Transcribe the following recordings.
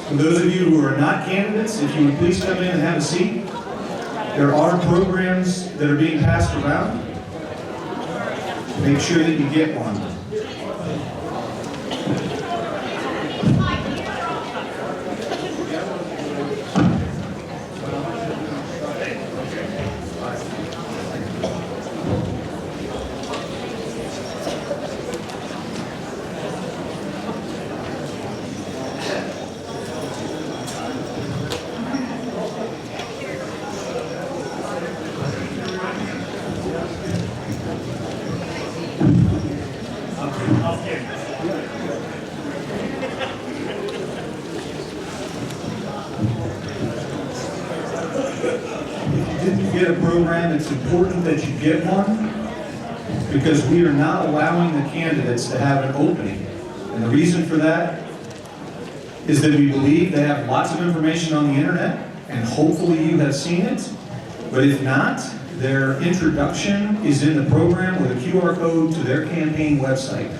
For those of you who are not candidates, if you would please come in and have a seat. There are programs that are being passed around. Make sure that you get one. Get a program, it's important that you get one because we are not allowing the candidates to have an opening. And the reason for that is that we believe they have lots of information on the internet, and hopefully you have seen it. But if not, their introduction is in the program with a QR code to their campaign website.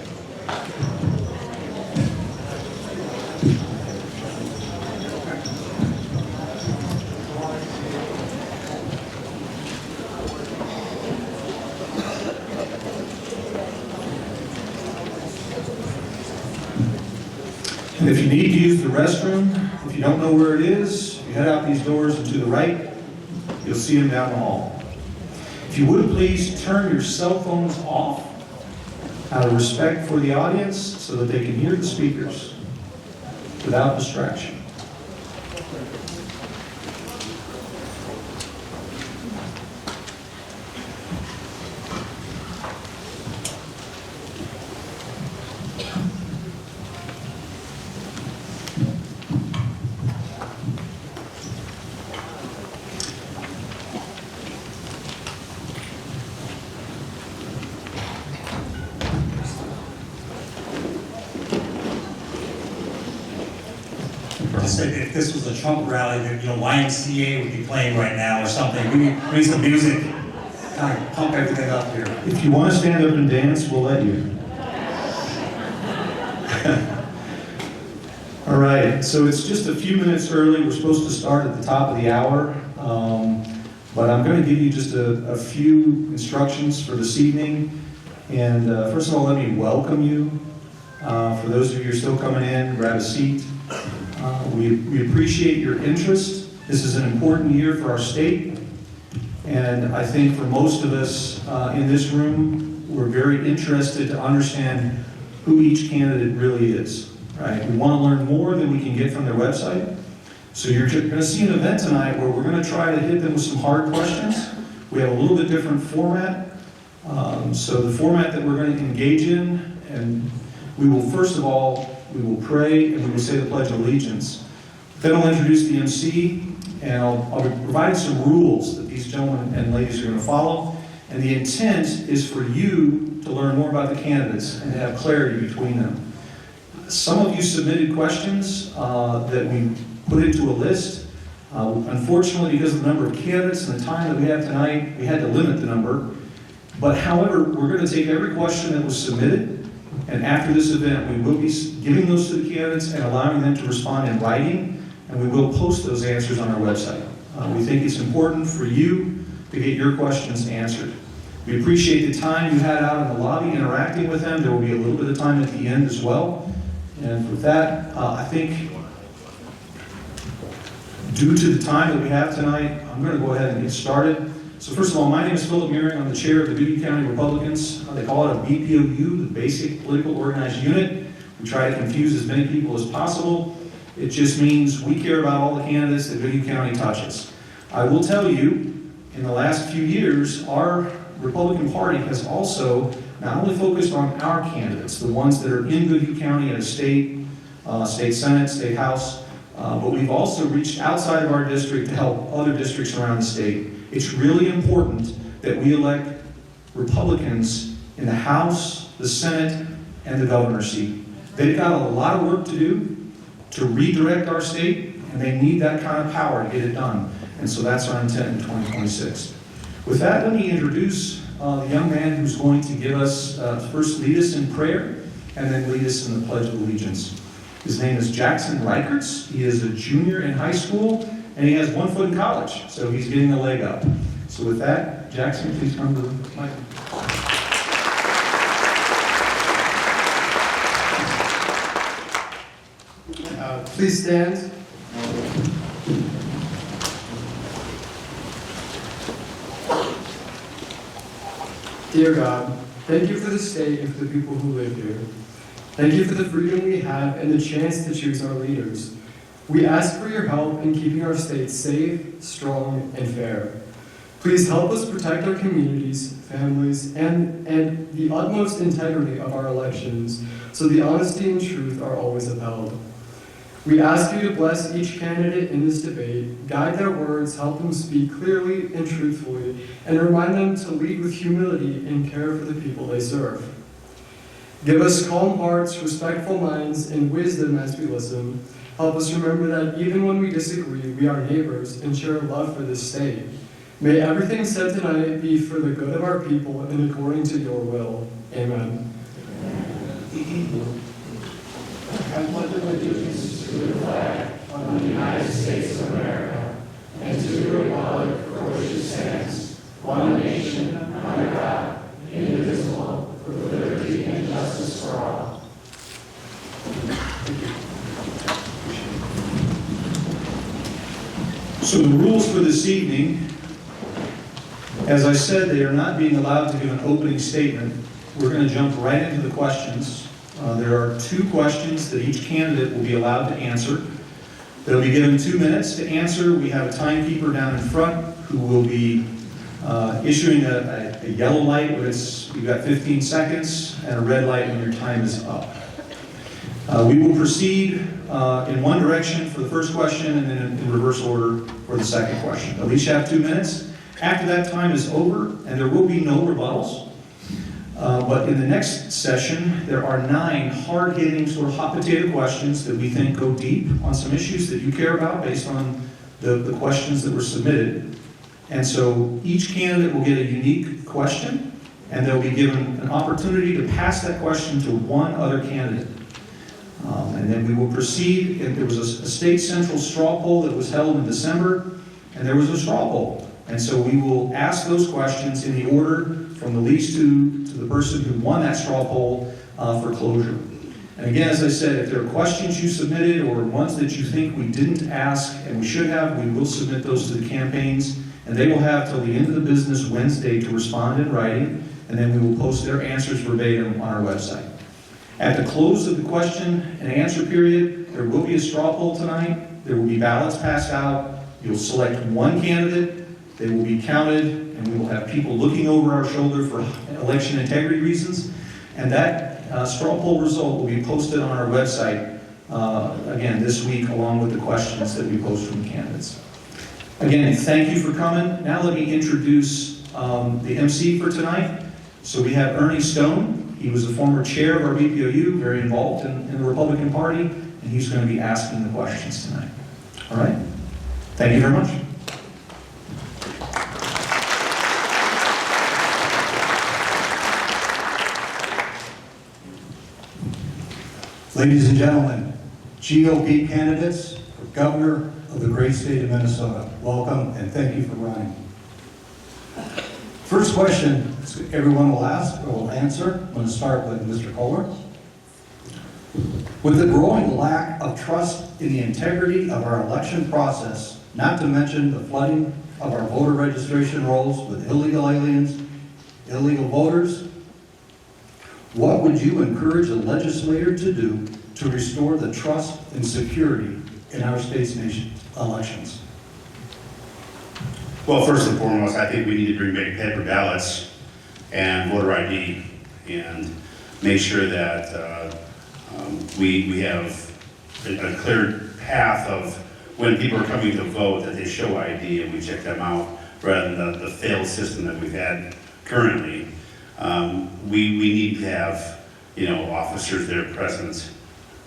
And if you need to use the restroom, if you don't know where it is, you head out these doors and to the right, you'll see them down the hall. If you would please turn your cell phones off out of respect for the audience so that they can hear the speakers without distraction. If this was a Trump rally, that YMCA would be playing right now or something. We need some music, kind of pump everything up here. If you want to stand up and dance, we'll let you. All right, so it's just a few minutes early. We're supposed to start at the top of the hour, but I'm going to give you just a few instructions for this evening. And first of all, let me welcome you. For those of you who are still coming in, grab a seat. We appreciate your interest. This is an important year for our state, and I think for most of us in this room, we're very interested to understand who each candidate really is. Right? We want to learn more than we can get from their website. So you're going to see an event tonight where we're going to try to hit them with some hard questions. We have a little bit different format. So the format that we're going to engage in, and we will first of all, we will pray and we will say the Pledge of Allegiance. Then I'll introduce the MC and I'll provide some rules that these gentlemen and ladies are going to follow. And the intent is for you to learn more about the candidates and to have clarity between them. Some of you submitted questions that we put into a list. Unfortunately, because of the number of candidates and the time that we have tonight, we had to limit the number. But however, we're going to take every question that was submitted. And after this event, we will be giving those to the candidates and allowing them to respond in writing, and we will post those answers on our website. We think it's important for you to get your questions answered. We appreciate the time you had out in the lobby interacting with them. There will be a little bit of time at the end as well. And with that, I think due to the time that we have tonight, I'm going to go ahead and get started. So first of all, my name is Philip Meering. I'm the chair of the Goodhue County Republicans. They call it a BPOU, the Basic Political Organized Unit. We try to confuse as many people as possible. It just means we care about all the candidates that Goodhue County touches. I will tell you, in the last few years, our Republican Party has also not only focused on our candidates, the ones that are in Goodhue County at a state Senate, state House, but we've also reached outside of our district to help other districts around the state. It's really important that we elect Republicans in the House, the Senate, and the governor's seat. They've got a lot of work to do to redirect our state, and they need that kind of power to get it done. And so that's our intent in 2026. With that, let me introduce the young man who's going to give us, first lead us in prayer, and then lead us in the Pledge of Allegiance. His name is Jackson Reichertz. He is a junior in high school, and he has 1 foot in college, so he's getting a leg up. So with that, Jackson, please come to the mic. Please stand. Dear God, thank you for the state and for the people who live here. Thank you for the freedom we have and the chance to choose our leaders. We ask for your help in keeping our state safe, strong, and fair. Please help us protect our communities, families, and the utmost integrity of our elections so the honesty and truth are always upheld. We ask you to bless each candidate in this debate, guide their words, help them speak clearly and truthfully, and remind them to lead with humility and care for the people they serve. Give us calm hearts, respectful minds, and wisdom as we listen. Help us remember that even when we disagree, we are neighbors and share love for this state. May everything said tonight be for the good of our people and according to your will. Amen. I pledge allegiance to the flag of the United States of America and to the republic for which it stands, one nation, under God, indivisible, with liberty and justice for all. So the rules for this evening, as I said, they are not being allowed to give an opening statement. We're going to jump right into the questions. There are 2 questions that each candidate will be allowed to answer. They'll be given 2 minutes to answer. We have a timekeeper down in front who will be issuing a yellow light when you've got 15 seconds and a red light when your time is up. We will proceed in one direction for the first question and then in reverse order for the second question. They'll each have 2 minutes. After that time is over, and there will be no rebuttals. But in the next session, there are 9 hard-hitting, sort of hot potato questions that we think go deep on some issues that you care about based on the questions that were submitted. And so each candidate will get a unique question, and they'll be given an opportunity to pass that question to one other candidate. And then we will proceed. And there was a state central straw poll that was held in December, and there was a straw poll. And so we will ask those questions in the order from the least to the person who won that straw poll for closure. And again, as I said, if there are questions you submitted or ones that you think we didn't ask and we should have, we will submit those to the campaigns, and they will have till the end of the business Wednesday to respond in writing, and then we will post their answers verbatim on our website. At the close of the question and answer period, there will be a straw poll tonight. There will be ballots passed out. You'll select one candidate. They will be counted, and we will have people looking over our shoulder for election integrity reasons. And that straw poll result will be posted on our website, again, this week, along with the questions that we post from the candidates. Again, thank you for coming. Now let me introduce the MC for tonight. So we have Ernie Stone. He was a former chair of our BPOU, very involved in the Republican Party, and he's going to be asking the questions tonight. All right? Thank you very much. Ladies and gentlemen, GOP candidates for governor of the great state of Minnesota, welcome and thank you for running. First question everyone will ask or will answer. I'm going to start with Mr. Kohler. With the growing lack of trust in the integrity of our election process, not to mention the flooding of our voter registration rolls with illegal aliens, illegal voters, what would you encourage a legislator to do to restore the trust and security in our state's elections? Well, first and foremost, I think we need to bring back paper ballots and voter ID and make sure that we have a clear path of when people are coming to vote that they show ID and we check them out rather than the failed system that we've had currently. We need to have, officers there present,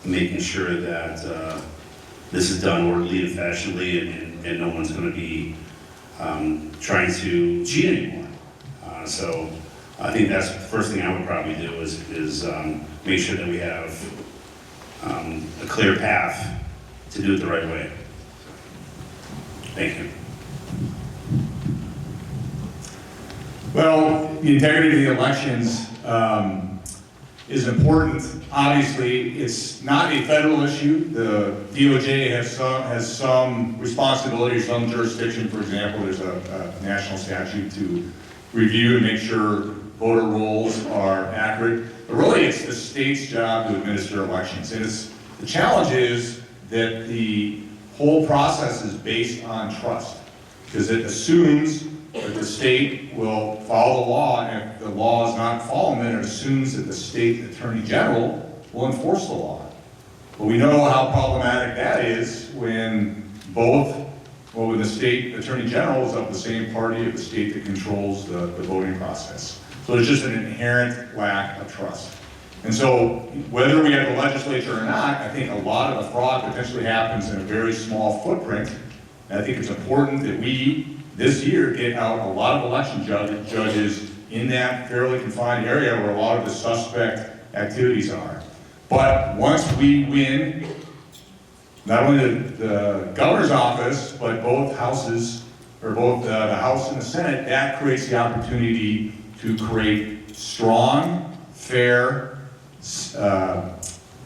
making sure that this is done orderly and fashionably, and no one's going to be trying to cheat anymore. So I think that's the first thing I would probably do is make sure that we have a clear path to do it the right way. Thank you. Well, the integrity of the elections is important. Obviously, it's not a federal issue. The DOJ has some responsibility, some jurisdiction. For example, there's a national statute to review and make sure voter rolls are accurate. But really, it's the state's job to administer elections. And the challenge is that the whole process is based on trust, because it assumes that the state will follow the law, and if the law is not followed, then it assumes that the state attorney general will enforce the law. But we know how problematic that is when when the state attorney general is of the same party of the state that controls the voting process. So there's just an inherent lack of trust. And so whether we have the legislature or not, I think a lot of the fraud potentially happens in a very small footprint. And I think it's important that we, this year, get out a lot of election judges in that fairly confined area where a lot of the suspect activities are. But once we win, not only the governor's office, but both houses, or both the House and the Senate, that creates the opportunity to create strong, fair,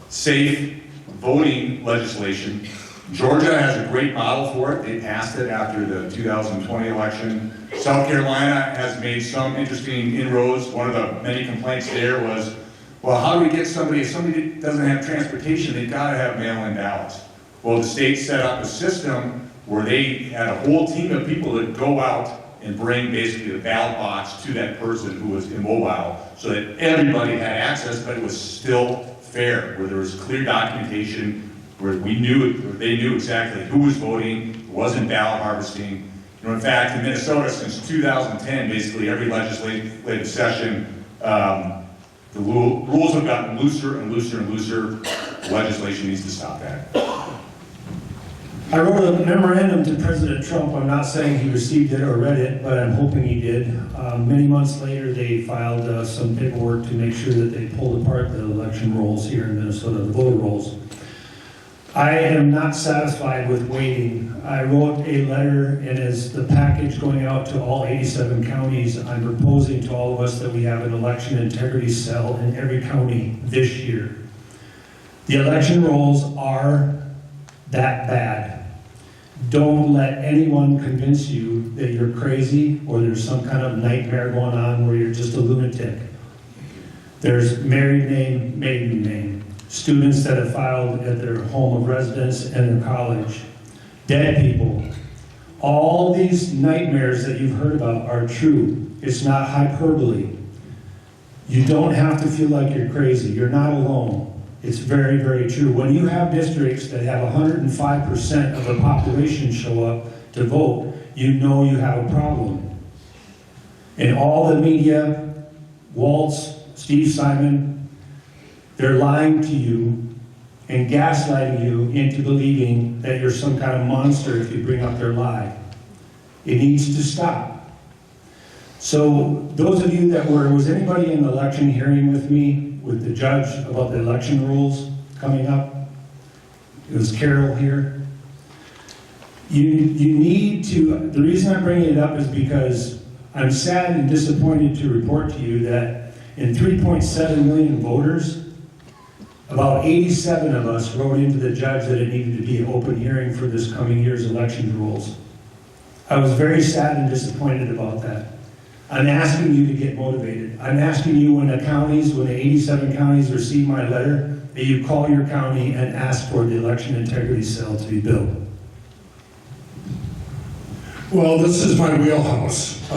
safe voting legislation. Georgia has a great model for it. They passed it after the 2020 election. South Carolina has made some interesting inroads. One of the many complaints there was, well, how do we get somebody, if somebody doesn't have transportation, they've got to have mail-in ballots. Well, the state set up a system where they had a whole team of people that go out and bring basically the ballot box to that person who was immobile, so that everybody had access, but it was still fair, where there was clear documentation, where they knew exactly who was voting, it wasn't ballot harvesting. You know, in fact, in Minnesota, since 2010, basically every legislative session, the rules have gotten looser and looser and looser. Legislation needs to stop that. I wrote a memorandum to President Trump. I'm not saying he received it or read it, but I'm hoping he did. Many months later, they filed some paperwork to make sure that they pulled apart the election rolls here in Minnesota, the voter rolls. I am not satisfied with waiting. I wrote a letter, and as the package going out to all 87 counties, I'm proposing to all of us that we have an election integrity cell in every county this year. The election rolls are that bad. Don't let anyone convince you that you're crazy or there's some kind of nightmare going on where you're just a lunatic. There's married name, maiden name, students that have filed at their home of residence and their college, dead people. All these nightmares that you've heard about are true. It's not hyperbole. You don't have to feel like you're crazy. You're not alone. It's very, very true. When you have districts that have 105% of the population show up to vote, you know you have a problem. And all the media, Waltz, Steve Simon, they're lying to you and gaslighting you into believing that you're some kind of monster if you bring up their lie. It needs to stop. So those of you that was anybody in the election hearing with me, with the judge about the election rules coming up? It was Carol here. You need to, the reason I'm bringing it up is because I'm sad and disappointed to report to you that in 3.7 million voters, about 87 of us wrote into the judge that it needed to be an open hearing for this coming year's election rules. I was very sad and disappointed about that. I'm asking you to get motivated. I'm asking you when the 87 counties receive my letter, that you call your county and ask for the election integrity cell to be built. Well, this is my wheelhouse.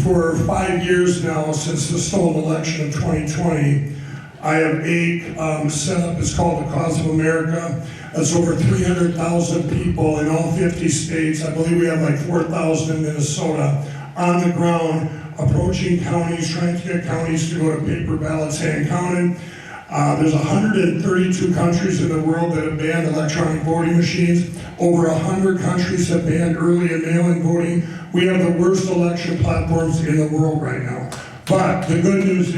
For 5 years now, since the stolen election of 2020, I have set up, it's called the Cause of America. That's over 300,000 people in all 50 states. I believe we have like 4,000 in Minnesota, on the ground, approaching counties, trying to get counties to go to paper ballots hand counted. There's 132 countries in the world that have banned electronic voting machines. Over 100 countries have banned early and mail-in voting. We have the worst election platforms in the world right now. But the good news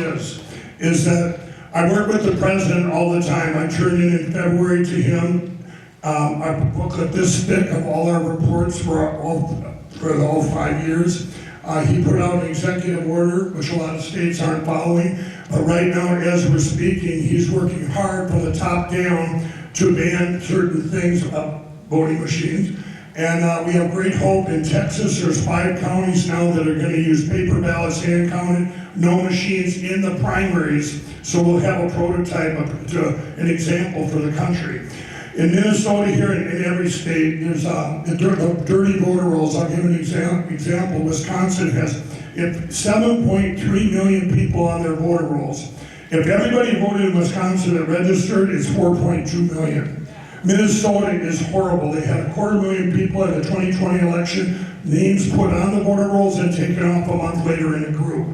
is that I work with the president all the time. I turned in February to him a booklet this thick of all our reports for all 5 years. He put out an executive order, which a lot of states aren't following. But right now, as we're speaking, he's working hard from the top down to ban certain things about voting machines. And we have great hope in Texas. There's 5 counties now that are going to use paper ballots, hand counted, no machines in the primaries. So we'll have a prototype, an example for the country. In Minnesota, here in every state, there's the dirty voter rolls. I'll give an example. Wisconsin has 7.3 million people on their voter rolls. If everybody voted in Wisconsin that registered, it's 4.2 million. Minnesota is horrible. They had 250,000 people at the 2020 election, names put on the voter rolls and taken off a month later in a group.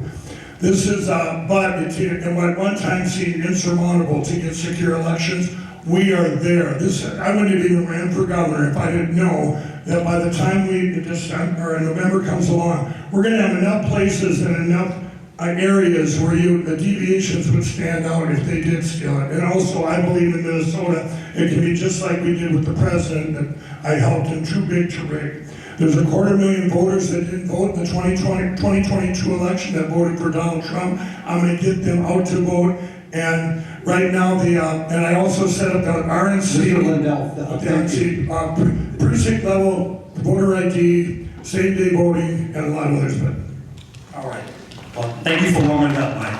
This is, but it at one time seemed insurmountable to get secure elections. We are there. I wouldn't have even ran for governor if I didn't know that by the time November comes along, we're going to have enough places and enough areas where the deviations would stand out if they did steal it. And also, I believe in Minnesota, it can be just like we did with the president that I helped him too big to rig. There's 250,000 voters that didn't vote in the 2022 election that voted for Donald Trump. I'm going to get them out to vote. And right now, and I also set up the RNC, precinct level voter ID, same-day voting, and a lot of others. But All right. Well, thank you for warming it up, Mike.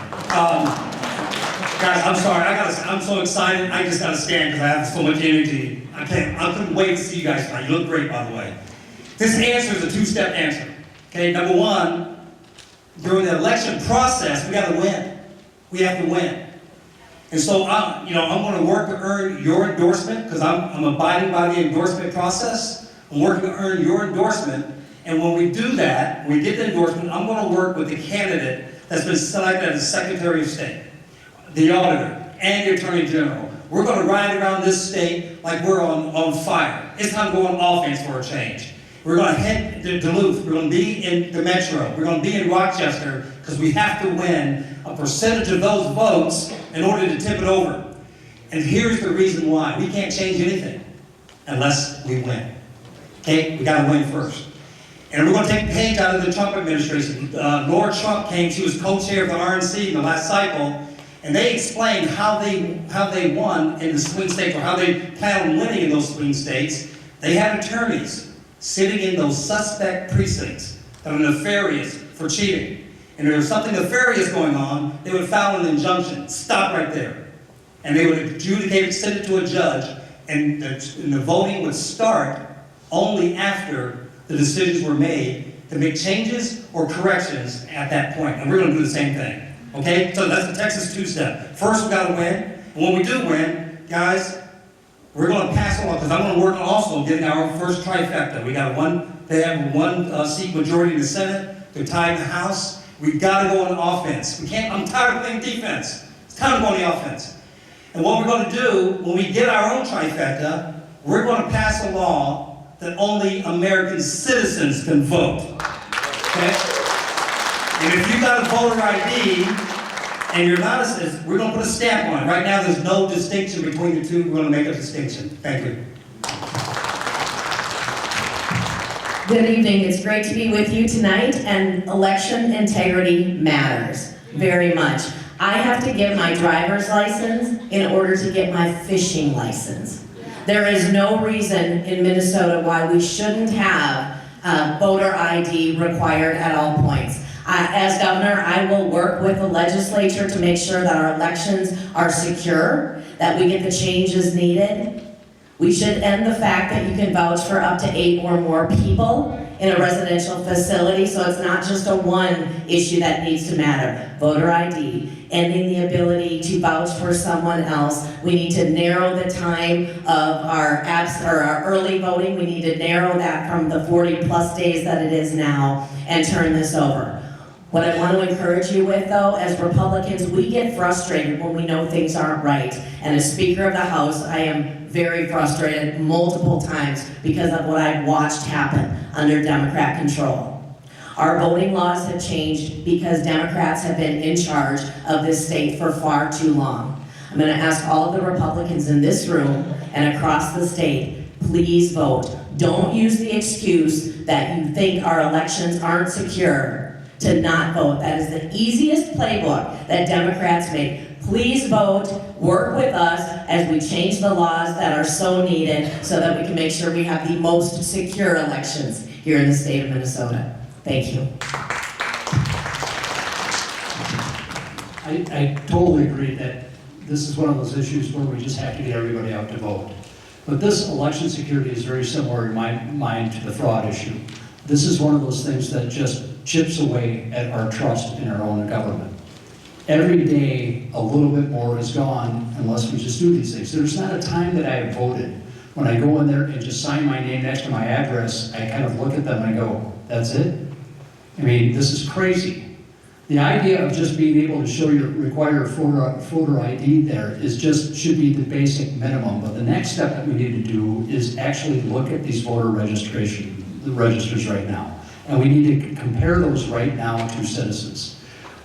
Guys, I'm sorry. I'm so excited. I just gotta stand because I have so much energy. I couldn't wait to see you guys tonight. You look great, by the way. This answer is a 2-step answer. Okay, number one, during the election process, we gotta win. We have to win. And so, I'm going to work to earn your endorsement because I'm abiding by the endorsement process. I'm working to earn your endorsement. And when we do that, when we get the endorsement, I'm going to work with the candidate that's been selected as Secretary of State, the auditor, and the Attorney General. We're going to ride around this state like we're on fire. It's time to go on offense for a change. We're going to head to Duluth. We're going to be in the Metro. We're going to be in Rochester because we have to win a percentage of those votes in order to tip it over. And here's the reason why. We can't change anything unless we win. Okay? We got to win first. And we're going to take a page out of the Trump administration. Laura Trump came, she was co-chair of the RNC in the last cycle, and they explained how they won in the swing states, or how they plan on winning in those swing states. They had attorneys sitting in those suspect precincts that are nefarious for cheating. And if there was something nefarious going on, they would file an injunction, stop right there. And they would adjudicate it, send it to a judge, and the voting would start only after the decisions were made to make changes or corrections at that point. And we're going to do the same thing. Okay? So that's the Texas 2-step. First, we got to win. And when we do win, guys, we're going to pass along, because I'm going to work on also getting our first trifecta. They have one seat majority in the Senate. They're tied in the House. We've got to go on offense. I'm tired of playing defense. It's time to go on the offense. And what we're going to do, when we get our own trifecta, we're going to pass a law that only American citizens can vote. Okay? And if you got a voter ID and you're not a citizen, we're going to put a stamp on it. Right now, there's no distinction between the two. We're going to make a distinction. Thank you. Good evening. It's great to be with you tonight, and election integrity matters very much. I have to get my driver's license in order to get my fishing license. There is no reason in Minnesota why we shouldn't have voter ID required at all points. As governor, I will work with the legislature to make sure that our elections are secure, that we get the changes needed. We should end the fact that you can vouch for up to 8 or more people in a residential facility, so it's not just a one issue that needs to matter. Voter ID, ending the ability to vouch for someone else. We need to narrow the time of our early voting. We need to narrow that from the 40+ days that it is now and turn this over. What I want to encourage you with, though, as Republicans, we get frustrated when we know things aren't right. And as Speaker of the House, I am very frustrated multiple times because of what I've watched happen under Democrat control. Our voting laws have changed because Democrats have been in charge of this state for far too long. I'm going to ask all of the Republicans in this room and across the state, please vote. Don't use the excuse that you think our elections aren't secure to not vote. That is the easiest playbook that Democrats make. Please vote, work with us as we change the laws that are so needed so that we can make sure we have the most secure elections here in the state of Minnesota. Thank you. I totally agree that this is one of those issues where we just have to get everybody out to vote. But this election security is very similar in my mind to the fraud issue. This is one of those things that just chips away at our trust in our own government. Every day, a little bit more is gone unless we just do these things. There's not a time that I have voted. When I go in there and just sign my name next to my address, I kind of look at them and I go, that's it? I mean, this is crazy. The idea of just being able to show your required photo ID there should be the basic minimum. But the next step that we need to do is actually look at these voter registers right now. And we need to compare those right now to citizens.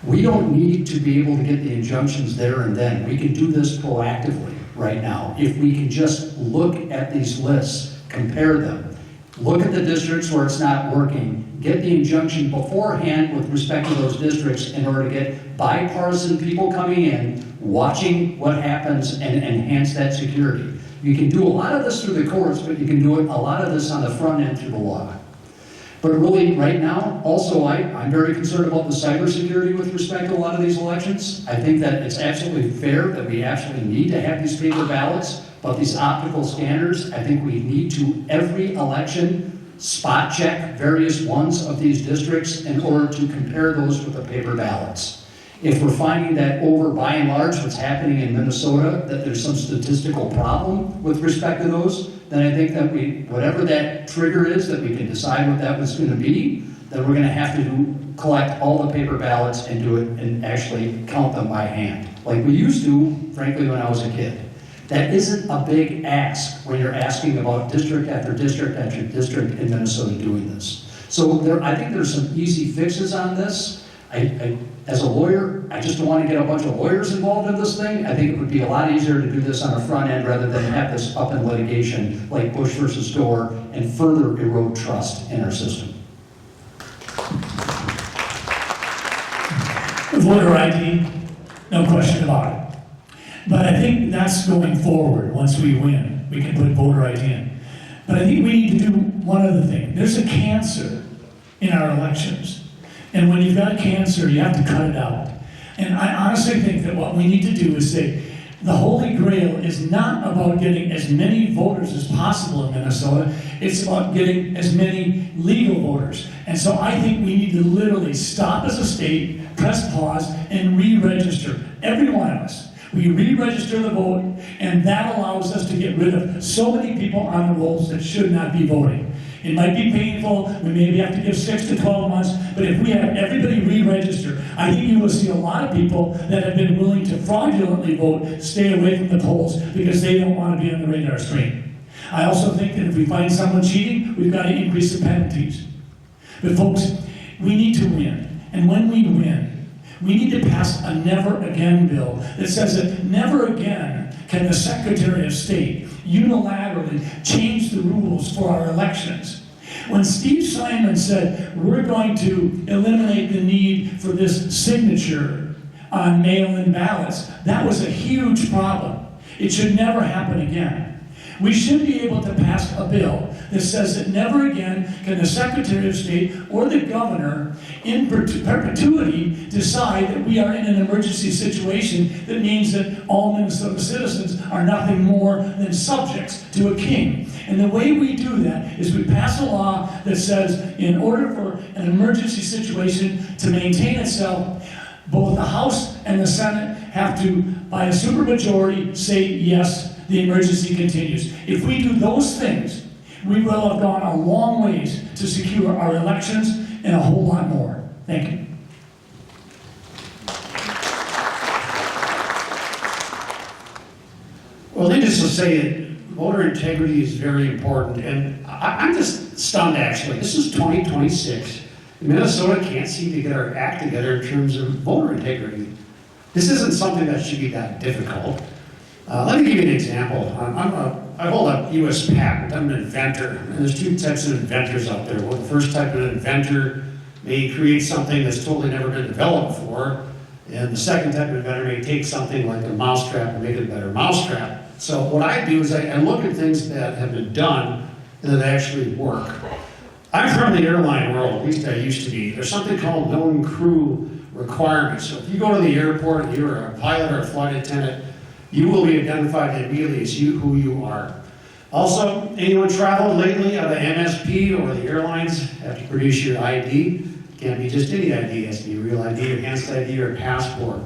We don't need to be able to get the injunctions there and then. We can do this proactively right now. If we can just look at these lists, compare them, look at the districts where it's not working, get the injunction beforehand with respect to those districts in order to get bipartisan people coming in, watching what happens and enhance that security. You can do a lot of this through the courts, but you can do a lot of this on the front end through the law. But really, right now, also, I'm very concerned about the cybersecurity with respect to a lot of these elections. I think that it's absolutely fair that we actually need to have these paper ballots, but these optical scanners, I think we need to, every election, spot check various ones of these districts in order to compare those with the paper ballots. If we're finding that by and large, what's happening in Minnesota, that there's some statistical problem with respect to those, then I think that whatever that trigger is, that we can decide what that was going to be, then we're going to have to collect all the paper ballots and do it and actually count them by hand, like we used to, frankly, when I was a kid. That isn't a big ask when you're asking about district after district after district in Minnesota doing this. So I think there's some easy fixes on this. As a lawyer, I just don't want to get a bunch of lawyers involved in this thing. I think it would be a lot easier to do this on the front end rather than have this up in litigation like Bush versus Gore and further erode trust in our system. Voter ID, no question about it. But I think that's going forward. Once we win, we can put voter ID in. But I think we need to do one other thing. There's a cancer in our elections. And when you've got cancer, you have to cut it out. And I honestly think that what we need to do is say, the Holy Grail is not about getting as many voters as possible in Minnesota. It's about getting as many legal voters. And so I think we need to literally stop as a state, press pause, and re-register. Every one of us. We re-register the vote, and that allows us to get rid of so many people on the rolls that should not be voting. It might be painful, we maybe have to give 6 to 12 months, but if we have everybody re-register, I think you will see a lot of people that have been willing to fraudulently vote stay away from the polls because they don't want to be on the radar screen. I also think that if we find someone cheating, we've got to increase the penalties. But folks, we need to win, and when we win, we need to pass a never again bill that says that never again can the Secretary of State unilaterally change the rules for our elections. When Steve Simon said, we're going to eliminate the need for this signature on mail-in ballots, that was a huge problem. It should never happen again. We should be able to pass a bill that says that never again can the Secretary of State or the governor in perpetuity decide that we are in an emergency situation that means that all Minnesota citizens are nothing more than subjects to a king. And the way we do that is we pass a law that says in order for an emergency situation to maintain itself, both the House and the Senate have to, by a supermajority, say yes, the emergency continues. If we do those things, we will have gone a long ways to secure our elections and a whole lot more. Thank you. Well, needless to say, voter integrity is very important, and I'm just stunned, actually. This is 2026, Minnesota can't seem to get our act together in terms of voter integrity. This isn't something that should be that difficult. Let me give you an example. I hold a U.S. patent. I'm an inventor. And there's two types of inventors out there. Well, the first type of inventor may create something that's totally never been developed before. And the second type of inventor may take something like a mousetrap and make it a better mousetrap. So what I do is I look at things that have been done and that actually work. I'm from the airline world, at least I used to be. There's something called known crew requirements. So if you go to the airport and you're a pilot or a flight attendant, you will be identified immediately as who you are. Also, anyone traveled lately out of MSP or the airlines have to produce your ID. Can't be just any ID, it has to be a real ID, enhanced ID, or a passport.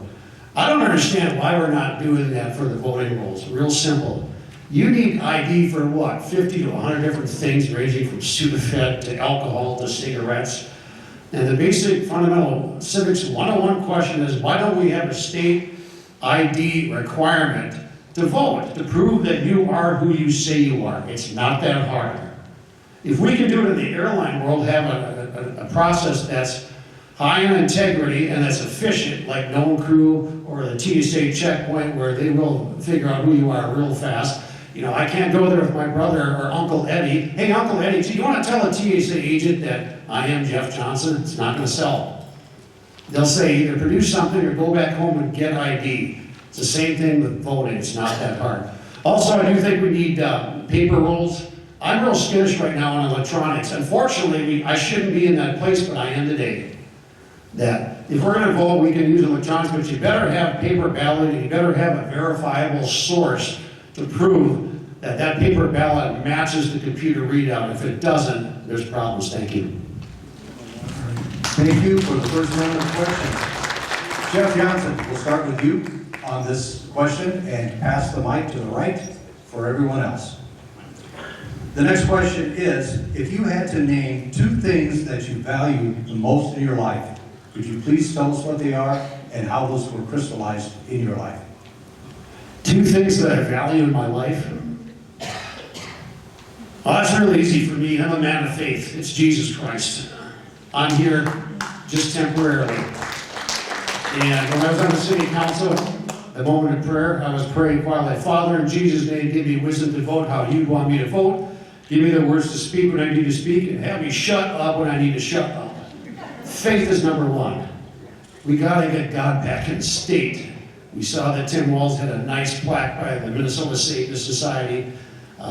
I don't understand why we're not doing that for the voting rolls. Real simple. You need ID for what? 50 to 100 different things, ranging from Sudafed to alcohol to cigarettes. And the basic fundamental civics 101 question is, why don't we have a state ID requirement to vote, to prove that you are who you say you are? It's not that hard. If we can do it in the airline world, have a process that's high in integrity and that's efficient, like known crew or the TSA checkpoint, where they will figure out who you are real fast. You know, I can't go there with my brother or Uncle Eddie. Hey, Uncle Eddie, do you want to tell a TSA agent that I am Jeff Johnson? It's not going to sell. They'll say either produce something or go back home and get ID. It's the same thing with voting. It's not that hard. Also, I do think we need paper rolls. I'm real skittish right now on electronics. Unfortunately, I shouldn't be in that place, but I am today. That if we're going to vote, we can use electronics, but you better have paper ballot, and you better have a verifiable source to prove that that paper ballot matches the computer readout. If it doesn't, there's problems. Thank you. Thank you for the first round of questions. Jeff Johnson, we'll start with you on this question and pass the mic to the right for everyone else. The next question is, if you had to name two things that you value the most in your life, could you please tell us what they are and how those were crystallized in your life? Two things that I value in my life. Well, that's really easy for me. I'm a man of faith. It's Jesus Christ. I'm here just temporarily. And when I was on the city council, the moment of prayer, I was praying quietly, Father, in Jesus' name, give me wisdom to vote how you want me to vote. Give me the words to speak when I need to speak, and have me shut up when I need to shut up. Faith is number one. We got to get God back in state. We saw that Tim Walz had a nice plaque by the Minnesota Satanist Society.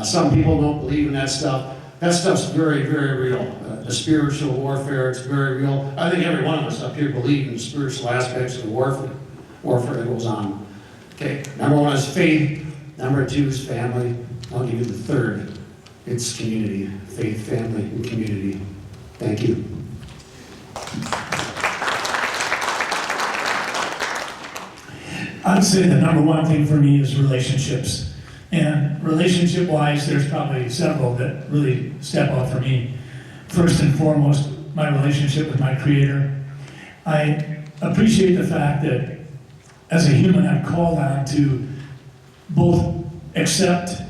Some people don't believe in that stuff. That stuff's very, very real. The spiritual warfare, it's very real. I think every one of us up here believe in the spiritual aspects of the warfare that goes on. Okay, number one is faith. Number two is family. I'll give you the third. It's community. Faith, family, and community. Thank you. I'd say the number one thing for me is relationships. And relationship-wise, there's probably several that really step out for me. First and foremost, my relationship with my Creator. I appreciate the fact that as a human, I'm called on to both accept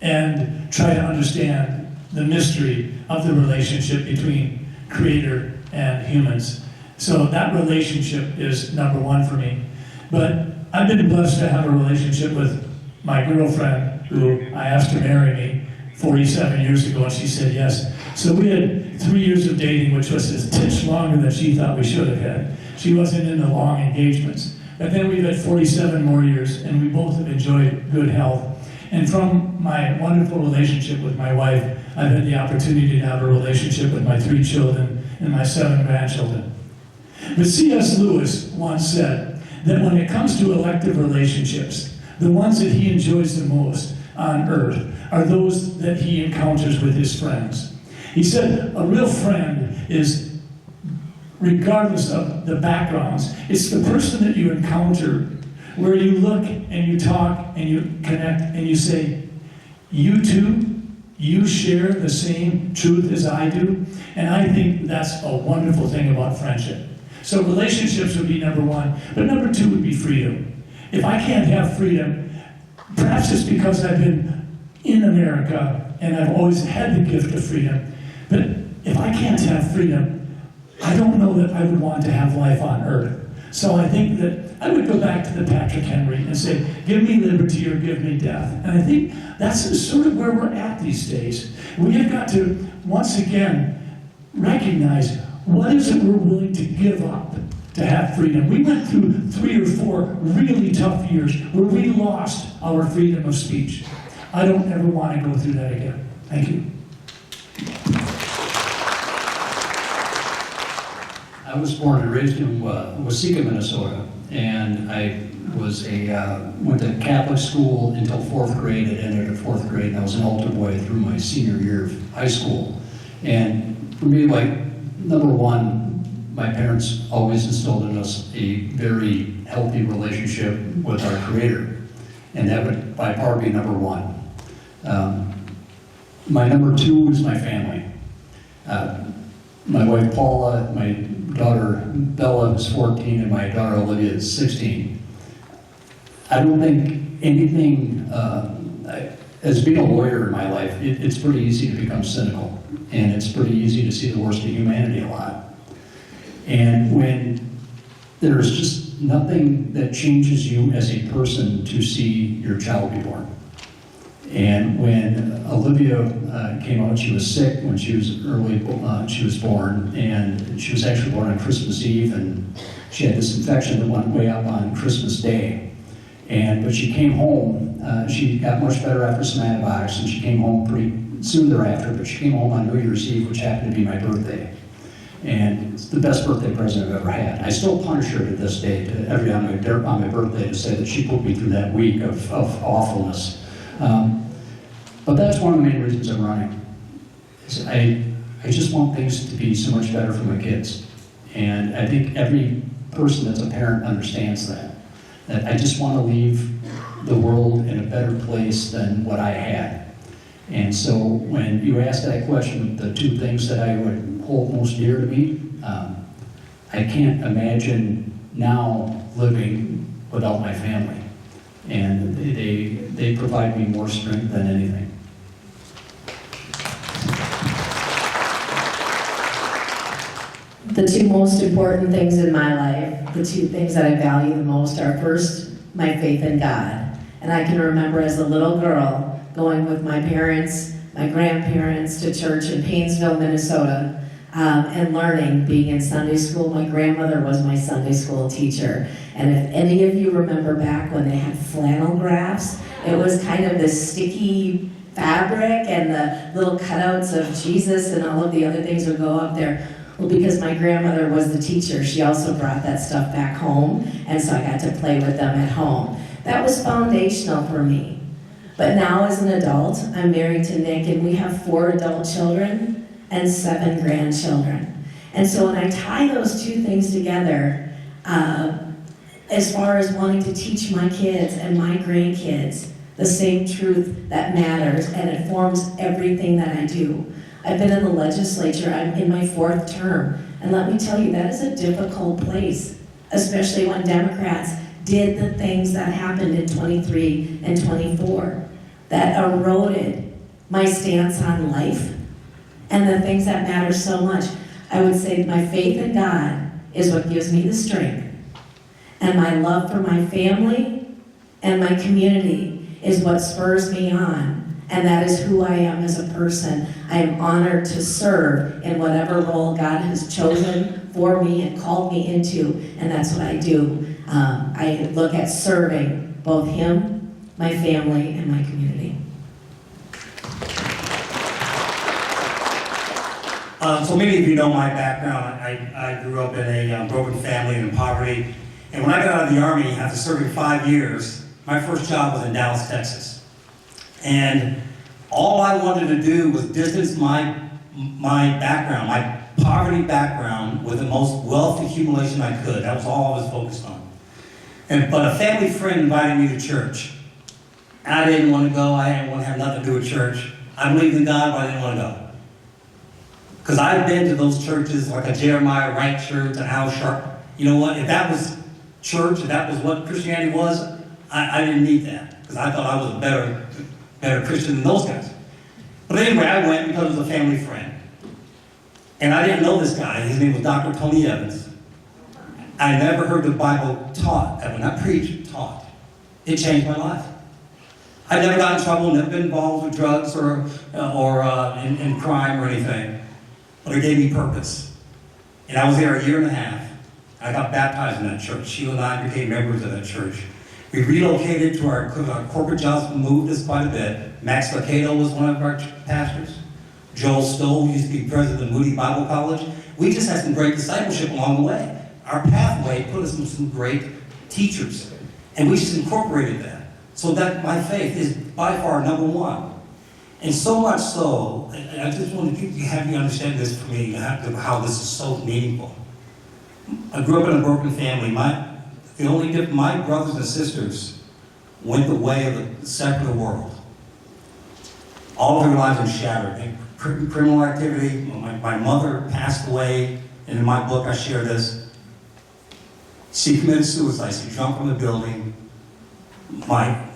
and try to understand the mystery of the relationship between Creator and humans. So that relationship is number one for me. But I've been blessed to have a relationship with my girlfriend, who I asked to marry me 47 years ago, and she said yes. So we had 3 years of dating, which was a titch longer than she thought we should have had. She wasn't into long engagements. But then we've had 47 more years, and we both have enjoyed good health. And from my wonderful relationship with my wife, I've had the opportunity to have a relationship with my 3 children and my 7 grandchildren. But C.S. Lewis once said that when it comes to elective relationships, the ones that he enjoys the most on earth are those that he encounters with his friends. He said a real friend is, regardless of the backgrounds, it's the person that you encounter where you look and you talk and you connect and you say, you too, you share the same truth as I do. And I think that's a wonderful thing about friendship. So relationships would be number one, but number two would be freedom. If I can't have freedom, perhaps it's because I've been in America and I've always had the gift of freedom, but if I can't have freedom, I don't know that I would want to have life on earth. So I think that I would go back to the Patrick Henry and say, give me liberty or give me death. And I think that's sort of where we're at these days. We have got to, once again, recognize what is it we're willing to give up to have freedom. We went through 3 or 4 really tough years where we lost our freedom of speech. I don't ever want to go through that again. Thank you. I was born and raised in Waseca, Minnesota, and I was went to Catholic school until 4th grade. It ended at 4th grade, and I was an altar boy through my senior year of high school. And for me, like, number one, my parents always instilled in us a very healthy relationship with our Creator, and that would by far be number one. My number 2 was my family. My wife Paula, my daughter Bella is 14, and my daughter Olivia is 16. I don't think anything, as being a lawyer in my life, it's pretty easy to become cynical, and it's pretty easy to see the worst of humanity a lot. And when there's just nothing that changes you as a person to see your child be born. And when Olivia came out, she was sick when she was she was born, and she was actually born on Christmas Eve, and she had this infection that went way up on Christmas Day. But she came home, she got much better after some antibiotics, and she came home pretty soon thereafter, but she came home on New Year's Eve, which happened to be my birthday. And it's the best birthday present I've ever had. I still punish her to this day, on my birthday, to say that she put me through that week of awfulness. But that's one of the main reasons I'm running. Is I just want things to be so much better for my kids. And I think every person that's a parent understands that. That I just want to leave the world in a better place than what I had. And so when you ask that question, the 2 things that I would hold most dear to me, I can't imagine now living without my family. And they provide me more strength than anything. The 2 most important things in my life, the 2 things that I value the most are, first, my faith in God. And I can remember as a little girl going with my parents, my grandparents to church in Paynesville, Minnesota, and learning, being in Sunday school. My grandmother was my Sunday school teacher. And if any of you remember back when they had flannel graphs, it was kind of this sticky fabric and the little cutouts of Jesus and all of the other things would go up there. Well, because my grandmother was the teacher, she also brought that stuff back home, and so I got to play with them at home. That was foundational for me. But now as an adult, I'm married to Nick, and we have 4 adult children and 7 grandchildren. And so when I tie those 2 things together, as far as wanting to teach my kids and my grandkids the same truth that matters, and it forms everything that I do. I've been in the legislature, I'm in my 4th term, and let me tell you, that is a difficult place, especially when Democrats did the things that happened in 23 and 24, that eroded my stance on life and the things that matter so much. I would say my faith in God is what gives me the strength, and my love for my family and my community is what spurs me on. And that is who I am as a person. I am honored to serve in whatever role God has chosen for me and called me into, and that's what I do. I look at serving both Him, my family, and my community. So many of you know my background. I grew up in a broken family and in poverty. And when I got out of the Army, after serving 5 years, my first job was in Dallas, Texas. And all I wanted to do was distance my background, my poverty background, with the most wealth accumulation I could. That was all I was focused on. But a family friend invited me to church. And I didn't want to go. I didn't want to have nothing to do with church. I believed in God, but I didn't want to go. Because I've been to those churches, like a Jeremiah Wright church, an Al Sharp. You know what? If that was church, if that was what Christianity was, I didn't need that. Because I thought I was a better Christian than those guys. But anyway, I went because it was a family friend. And I didn't know this guy. His name was Dr. Tony Evans. I never heard the Bible taught, ever, not preached, taught. It changed my life. I never got in trouble, never been involved with drugs or in crime or anything. But it gave me purpose. And I was there a year and a half. I got baptized in that church. Sheila and I became members of that church. We relocated to our corporate jobs, moved us quite a bit. Max Lucado was one of our pastors. Joel Stoll used to be president of Moody Bible College. We just had some great discipleship along the way. Our pathway put us in some great teachers. And we just incorporated that. So that my faith is by far number one. And so much so, and I just want to have you understand this for me, how this is so meaningful. I grew up in a broken family. My brothers and sisters went the way of the secular world. All of their lives were shattered. Criminal activity. My mother passed away, and in my book I share this. She committed suicide. She jumped from the building. I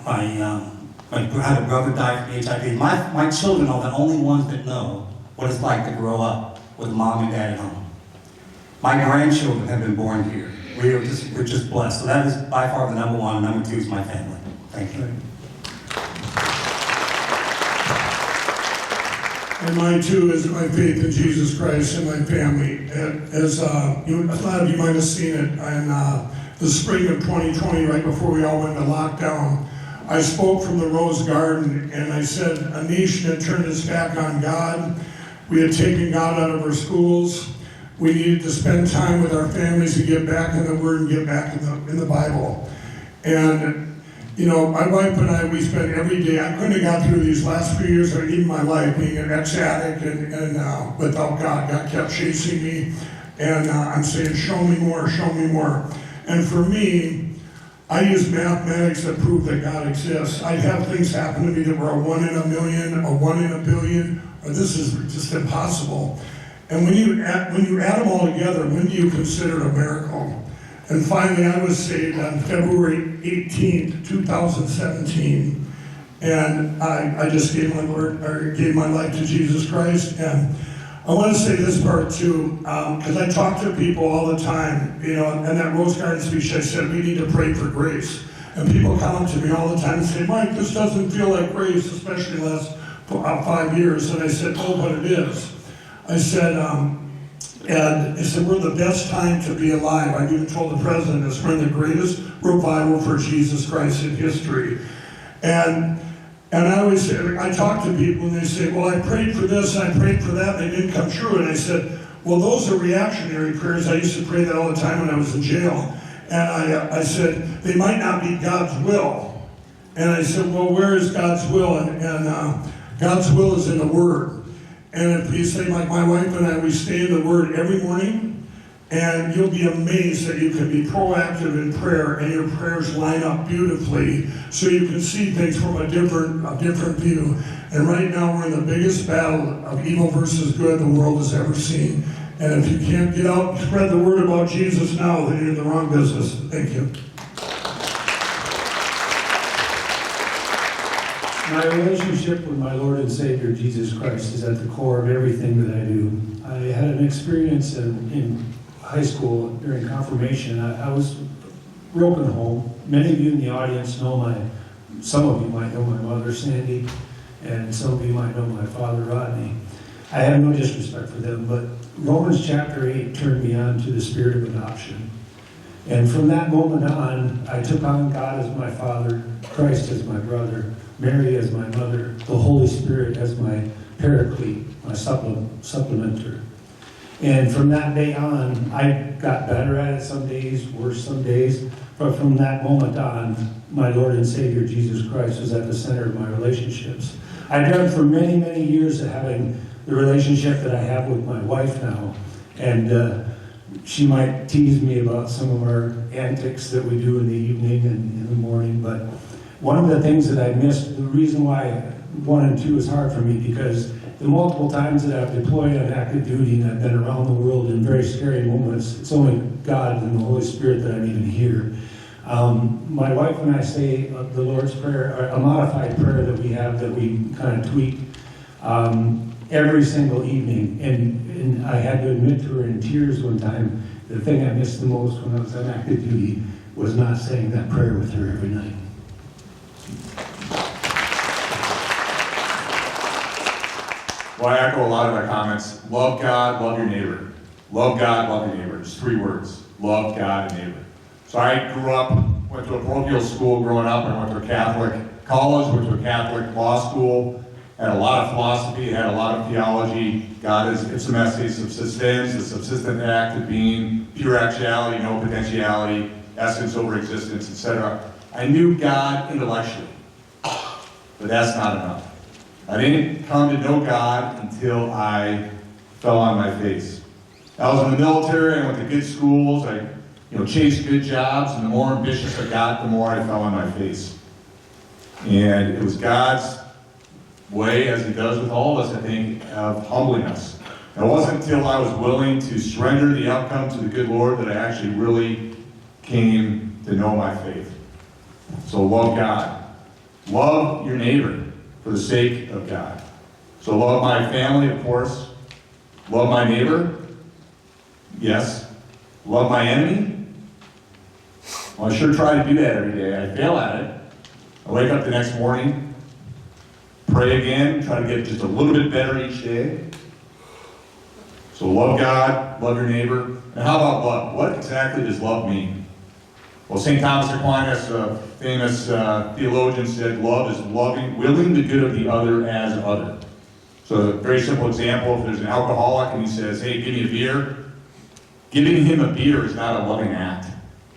had a brother die from HIV. My children are the only ones that know what it's like to grow up with mom and dad at home. My grandchildren have been born here. We're just blessed. So that is by far the number one. Number two is my family. Thank you. And mine too is my faith in Jesus Christ and my family. As a lot of you might have seen it in the spring of 2020, right before we all went into lockdown, I spoke from the Rose Garden and I said a nation had turned its back on God. We had taken God out of our schools. We needed to spend time with our families to get back in the Word and get back in the Bible. And you know, my wife and I, we spent every day, I couldn't have got through these last few years or even my life being an ex-addict and without God. God kept chasing me and I'm saying, show me more, show me more. And for me, I use mathematics to prove that God exists. I'd have things happen to me that were a 1 in a million, a 1 in a billion, or this is just impossible. And when you add them all together, when do you consider it a miracle? And finally, I was saved on February 18th, 2017. And I just gave my life to Jesus Christ. And I want to say this part too, because I talk to people all the time, you know, and that Rose Garden speech, I said, we need to pray for grace. And people come up to me all the time and say, Mike, this doesn't feel like grace, especially the last 5 years. And I said, oh, but it is. I said, we're the best time to be alive. I even told the president this, we're in the greatest revival for Jesus Christ in history. And I always say, I talk to people and they say, well, I prayed for this and I prayed for that and they didn't come true. And I said, well, those are reactionary prayers. I used to pray that all the time when I was in jail. And I said, they might not be God's will. And I said, well, where is God's will? And God's will is in the Word. And if you say, like my wife and I, we stay in the Word every morning, and you'll be amazed that you can be proactive in prayer, and your prayers line up beautifully, so you can see things from a different view. And right now, we're in the biggest battle of evil versus good the world has ever seen. And if you can't get out and spread the word about Jesus now, then you're in the wrong business. Thank you. My relationship with my Lord and Savior, Jesus Christ, is at the core of everything that I do. I had an experience in high school during confirmation. I was broken home. Many of you in the audience know some of you might know my mother, Sandy, and some of you might know my father, Rodney. I have no disrespect for them, but Romans chapter 8 turned me on to the spirit of adoption. And from that moment on, I took on God as my father, Christ as my brother, Mary as my mother, the Holy Spirit as my paraclete, my supplementer. And from that day on, I got better at it some days, worse some days, but from that moment on, my Lord and Savior Jesus Christ was at the center of my relationships. I dreamt for many, many years of having the relationship that I have with my wife now, and she might tease me about some of our antics that we do in the evening and in the morning, but one of the things that I missed, the reason why 1 and 2 is hard for me, because the multiple times that I've deployed on active duty and I've been around the world in very scary moments, it's only God and the Holy Spirit that I'm even here. My wife and I say the Lord's Prayer, a modified prayer that we have that we kind of tweak. every single evening. And I had to admit to her in tears one time, the thing I missed the most when I was on active duty was not saying that prayer with her every night. Well, I echo a lot of our comments. Love God, love your neighbor. Love God, love your neighbor. Just 3 words. Love God and neighbor. So I grew up, went to a parochial school growing up. I went to a Catholic college, went to a Catholic law school, had a lot of philosophy, had a lot of theology. God is ipsum esse subsistens, the subsistent act of being, pure actuality, no potentiality, essence over existence, etc. I knew God intellectually, but that's not enough. I didn't come to know God until I fell on my face. I was in the military, I went to good schools, I chased good jobs, and the more ambitious I got, the more I fell on my face. And it was God's way, as he does with all of us, I think, of humbling us. It wasn't until I was willing to surrender the outcome to the good Lord that I actually really came to know my faith. So love God. Love your neighbor for the sake of God. So love my family, of course. Love my neighbor. Yes. Love my enemy. Well, I sure try to do that every day. I fail at it. I wake up the next morning, pray again, try to get just a little bit better each day. So love God, love your neighbor. And how about love? What exactly does love mean? Well, St. Thomas Aquinas, a famous theologian, said love is willing the good of the other as other. So a very simple example, if there's an alcoholic and he says, hey, give me a beer, giving him a beer is not a loving act.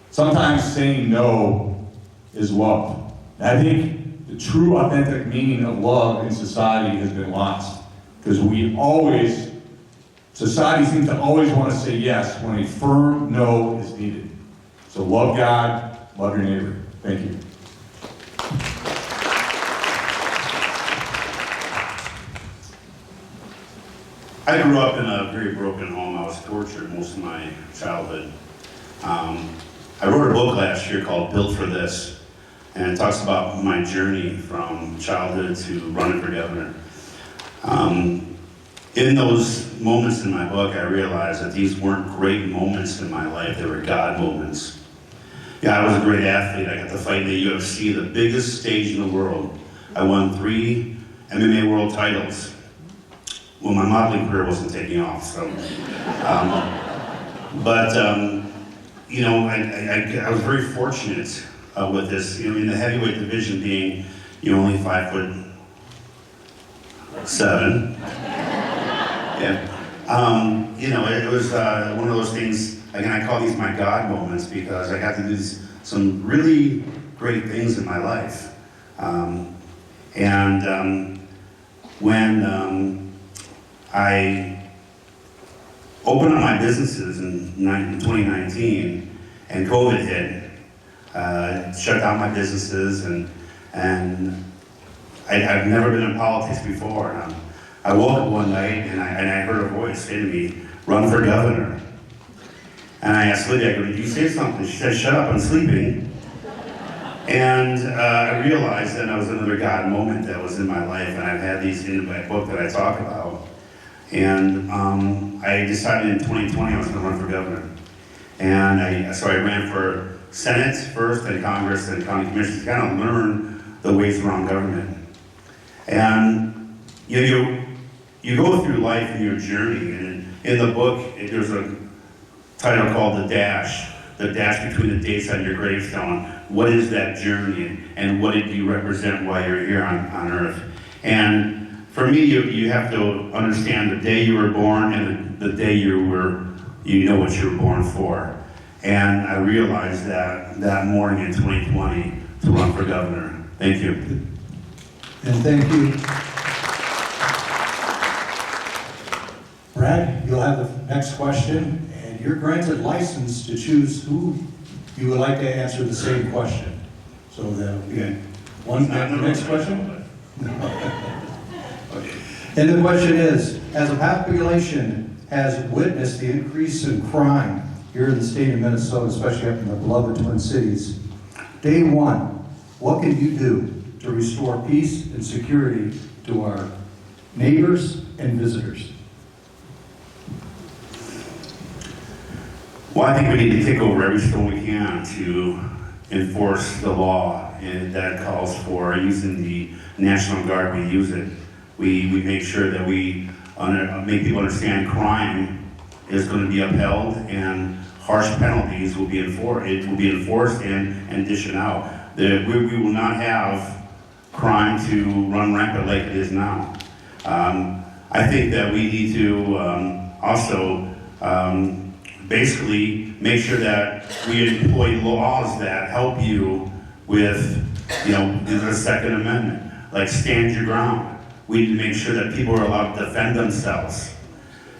Sometimes saying no is love. And I think the true authentic meaning of love in society has been lost. Because society seems to always want to say yes when a firm no is needed. So love God, love your neighbor. Thank you. I grew up in a very broken home. I was tortured most of my childhood. I wrote a book last year called Built for This, and it talks about my journey from childhood to running for governor. In those moments in my book, I realized that these weren't great moments in my life, they were God moments. Yeah, I was a great athlete. I got to fight in the UFC, the biggest stage in the world. I won 3 MMA world titles. Well, my modeling career wasn't taking off, so. I was very fortunate with this, in the heavyweight division being, only 5'7". Yeah. It was one of those things, again, I call these my God moments because I got to do some really great things in my life. When I opened up my businesses in 2019 and COVID hit, shut down my businesses, and I've never been in politics before. I woke up one night and I heard a voice say to me, run for governor. And I asked Lydia, I go, did you say something? She said, shut up, I'm sleeping. And I realized that was another God moment that was in my life, and I've had these in my book that I talk about. And I decided in 2020 I was going to run for governor. And so I ran for Senate first, then Congress, then county commissions, to kind of learn the ways around government. And you go through life in your journey, and in the book, there's a title called The Dash between the dates on your gravestone. What is that journey, and what did you represent while you're here on Earth? And for me, you have to understand the day you were born and the day you know what you were born for. And I realized that morning in 2020 to run for governor. Thank you. And thank you. Brad, you'll have the next question, and you're granted license to choose who you would like to answer the same question. So that'll be the next question? Okay. And the question is, as a population has witnessed the increase in crime here in the state of Minnesota, especially up in the beloved Twin Cities, day one, what can you do to restore peace and security to our neighbors and visitors? Well, I think we need to take over every stone we can to enforce the law, and that calls for using the National Guard. We use it. We make sure that we make people understand crime is going to be upheld and harsh penalties will be enforced. It will be enforced and dished out. We will not have crime to run rampant like it is now. I think that we need to also basically make sure that we employ laws that help you with, the Second Amendment, like stand your ground. We need to make sure that people are allowed to defend themselves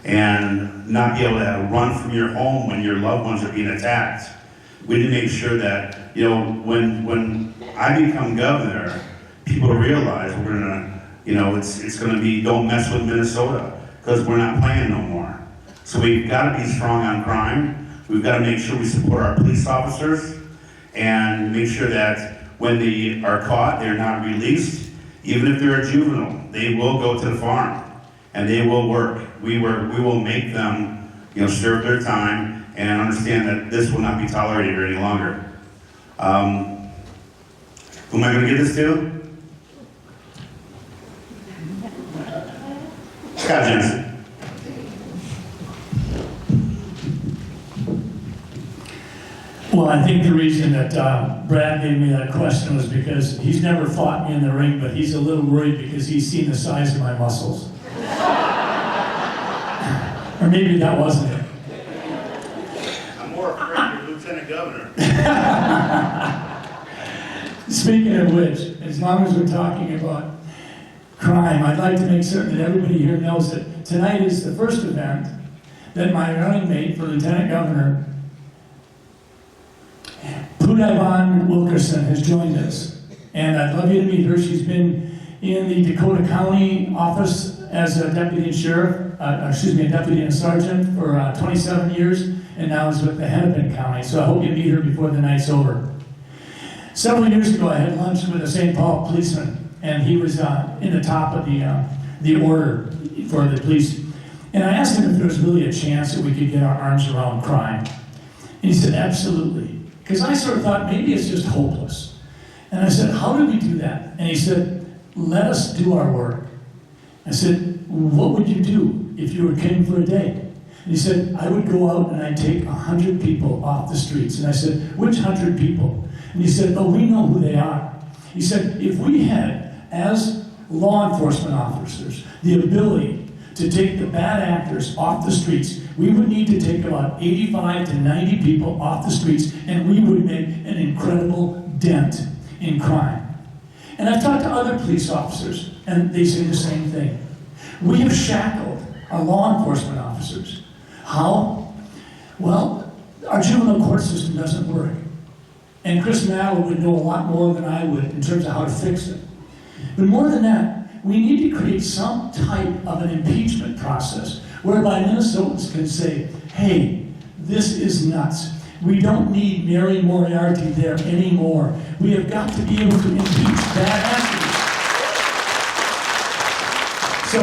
and not be able to run from your home when your loved ones are being attacked. We need to make sure that, when I become governor, people realize we're gonna, it's gonna be don't mess with Minnesota, because we're not playing no more. So we've got to be strong on crime. We've got to make sure we support our police officers and make sure that when they are caught, they're not released. Even if they're a juvenile, they will go to the farm and they will work. We will make them, serve their time and understand that this will not be tolerated any longer. Who am I going to give this to? Scott Jensen. Well, I think the reason that Brad gave me that question was because he's never fought me in the ring, but he's a little worried because he's seen the size of my muscles. Or maybe that wasn't it. I'm more afraid you're Lieutenant Governor. Speaking of which, as long as we're talking about crime, I'd like to make certain that everybody here knows that tonight is the first event that my running mate for Lieutenant Governor, Goodhue Wilkerson, has joined us. And I'd love you to meet her. She's been in the Dakota County office as a deputy sheriff, a deputy and sergeant for 27 years, and now is with the Hennepin County. So I hope you meet her before the night's over. Several years ago, I had lunch with a St. Paul policeman, and he was in the top of the order for the police. And I asked him if there was really a chance that we could get our arms around crime. And he said, absolutely. Because I sort of thought maybe it's just hopeless. And I said, how do we do that? And he said, let us do our work. I said, what would you do if you were king for a day? And he said, I would go out and I'd take 100 people off the streets. And I said, which 100 people? And he said, oh, we know who they are. He said, if we had, as law enforcement officers, the ability to take the bad actors off the streets, we would need to take about 85 to 90 people off the streets, and we would make an incredible dent in crime. And I've talked to other police officers, and they say the same thing. We have shackled our law enforcement officers. How? Well, our juvenile court system doesn't work. And Chris Maddow would know a lot more than I would in terms of how to fix it. But more than that, we need to create some type of an impeachment process whereby Minnesotans can say, hey, this is nuts. We don't need Mary Moriarty there anymore. We have got to be able to impeach bad actors. So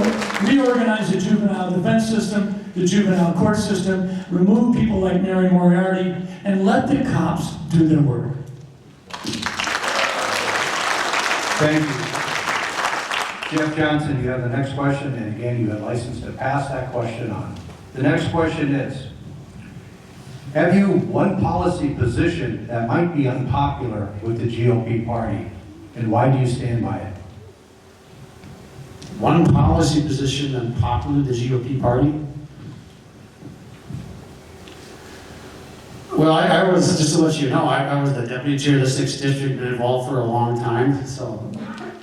reorganize the juvenile defense system, the juvenile court system, remove people like Mary Moriarty, and let the cops do their work. Thank you. Jeff Johnson, you have the next question, and again, you have license to pass that question on. The next question is, have you one policy position that might be unpopular with the GOP party, and why do you stand by it? One policy position unpopular with the GOP party? Well, I was, just to let you know, I was the deputy chair of the 6th District, been involved for a long time, so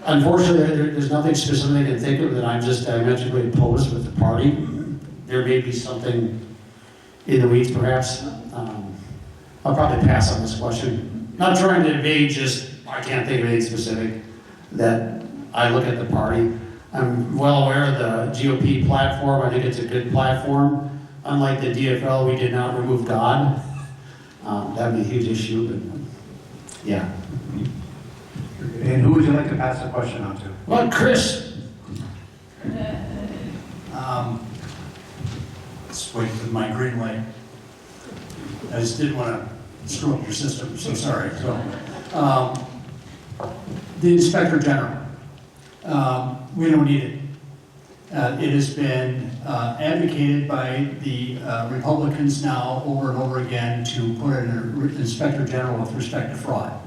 unfortunately, there's nothing specific I can think of that I'm just diametrically opposed with the party. There may be something in the weeds, perhaps. I'll probably pass on this question. Not trying to evade, just I can't think of anything specific that I look at the party. I'm well aware of the GOP platform. I think it's a good platform. Unlike the DFL, we did not remove God. That would be a huge issue, but yeah. And who would you like to pass the question on to? Well, Chris. Just waiting for my green light. I just didn't want to screw up your system, so sorry. So, the Inspector General, we don't need it. It has been advocated by the Republicans now over and over again to put in an Inspector General with respect to fraud.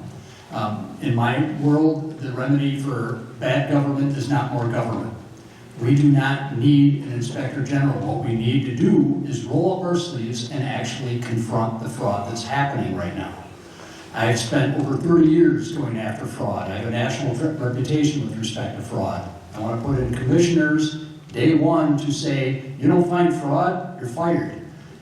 In my world, the remedy for bad government is not more government. We do not need an Inspector General. What we need to do is roll up our sleeves and actually confront the fraud that's happening right now. I've spent over 30 years going after fraud. I have a national reputation with respect to fraud. I want to put in commissioners day one to say, you don't find fraud, you're fired.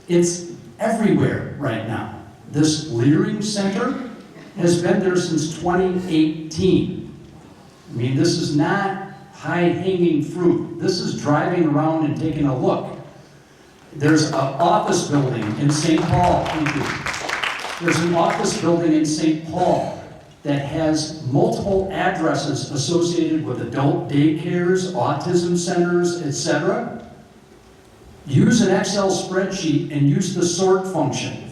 It's everywhere right now. This Leering Center has been there since 2018. I mean, this is not high-hanging fruit. This is driving around and taking a look. There's an office building in St. Paul. Thank you. There's an office building in St. Paul that has multiple addresses associated with adult daycares, autism centers, etc. Use an Excel spreadsheet and use the sort function.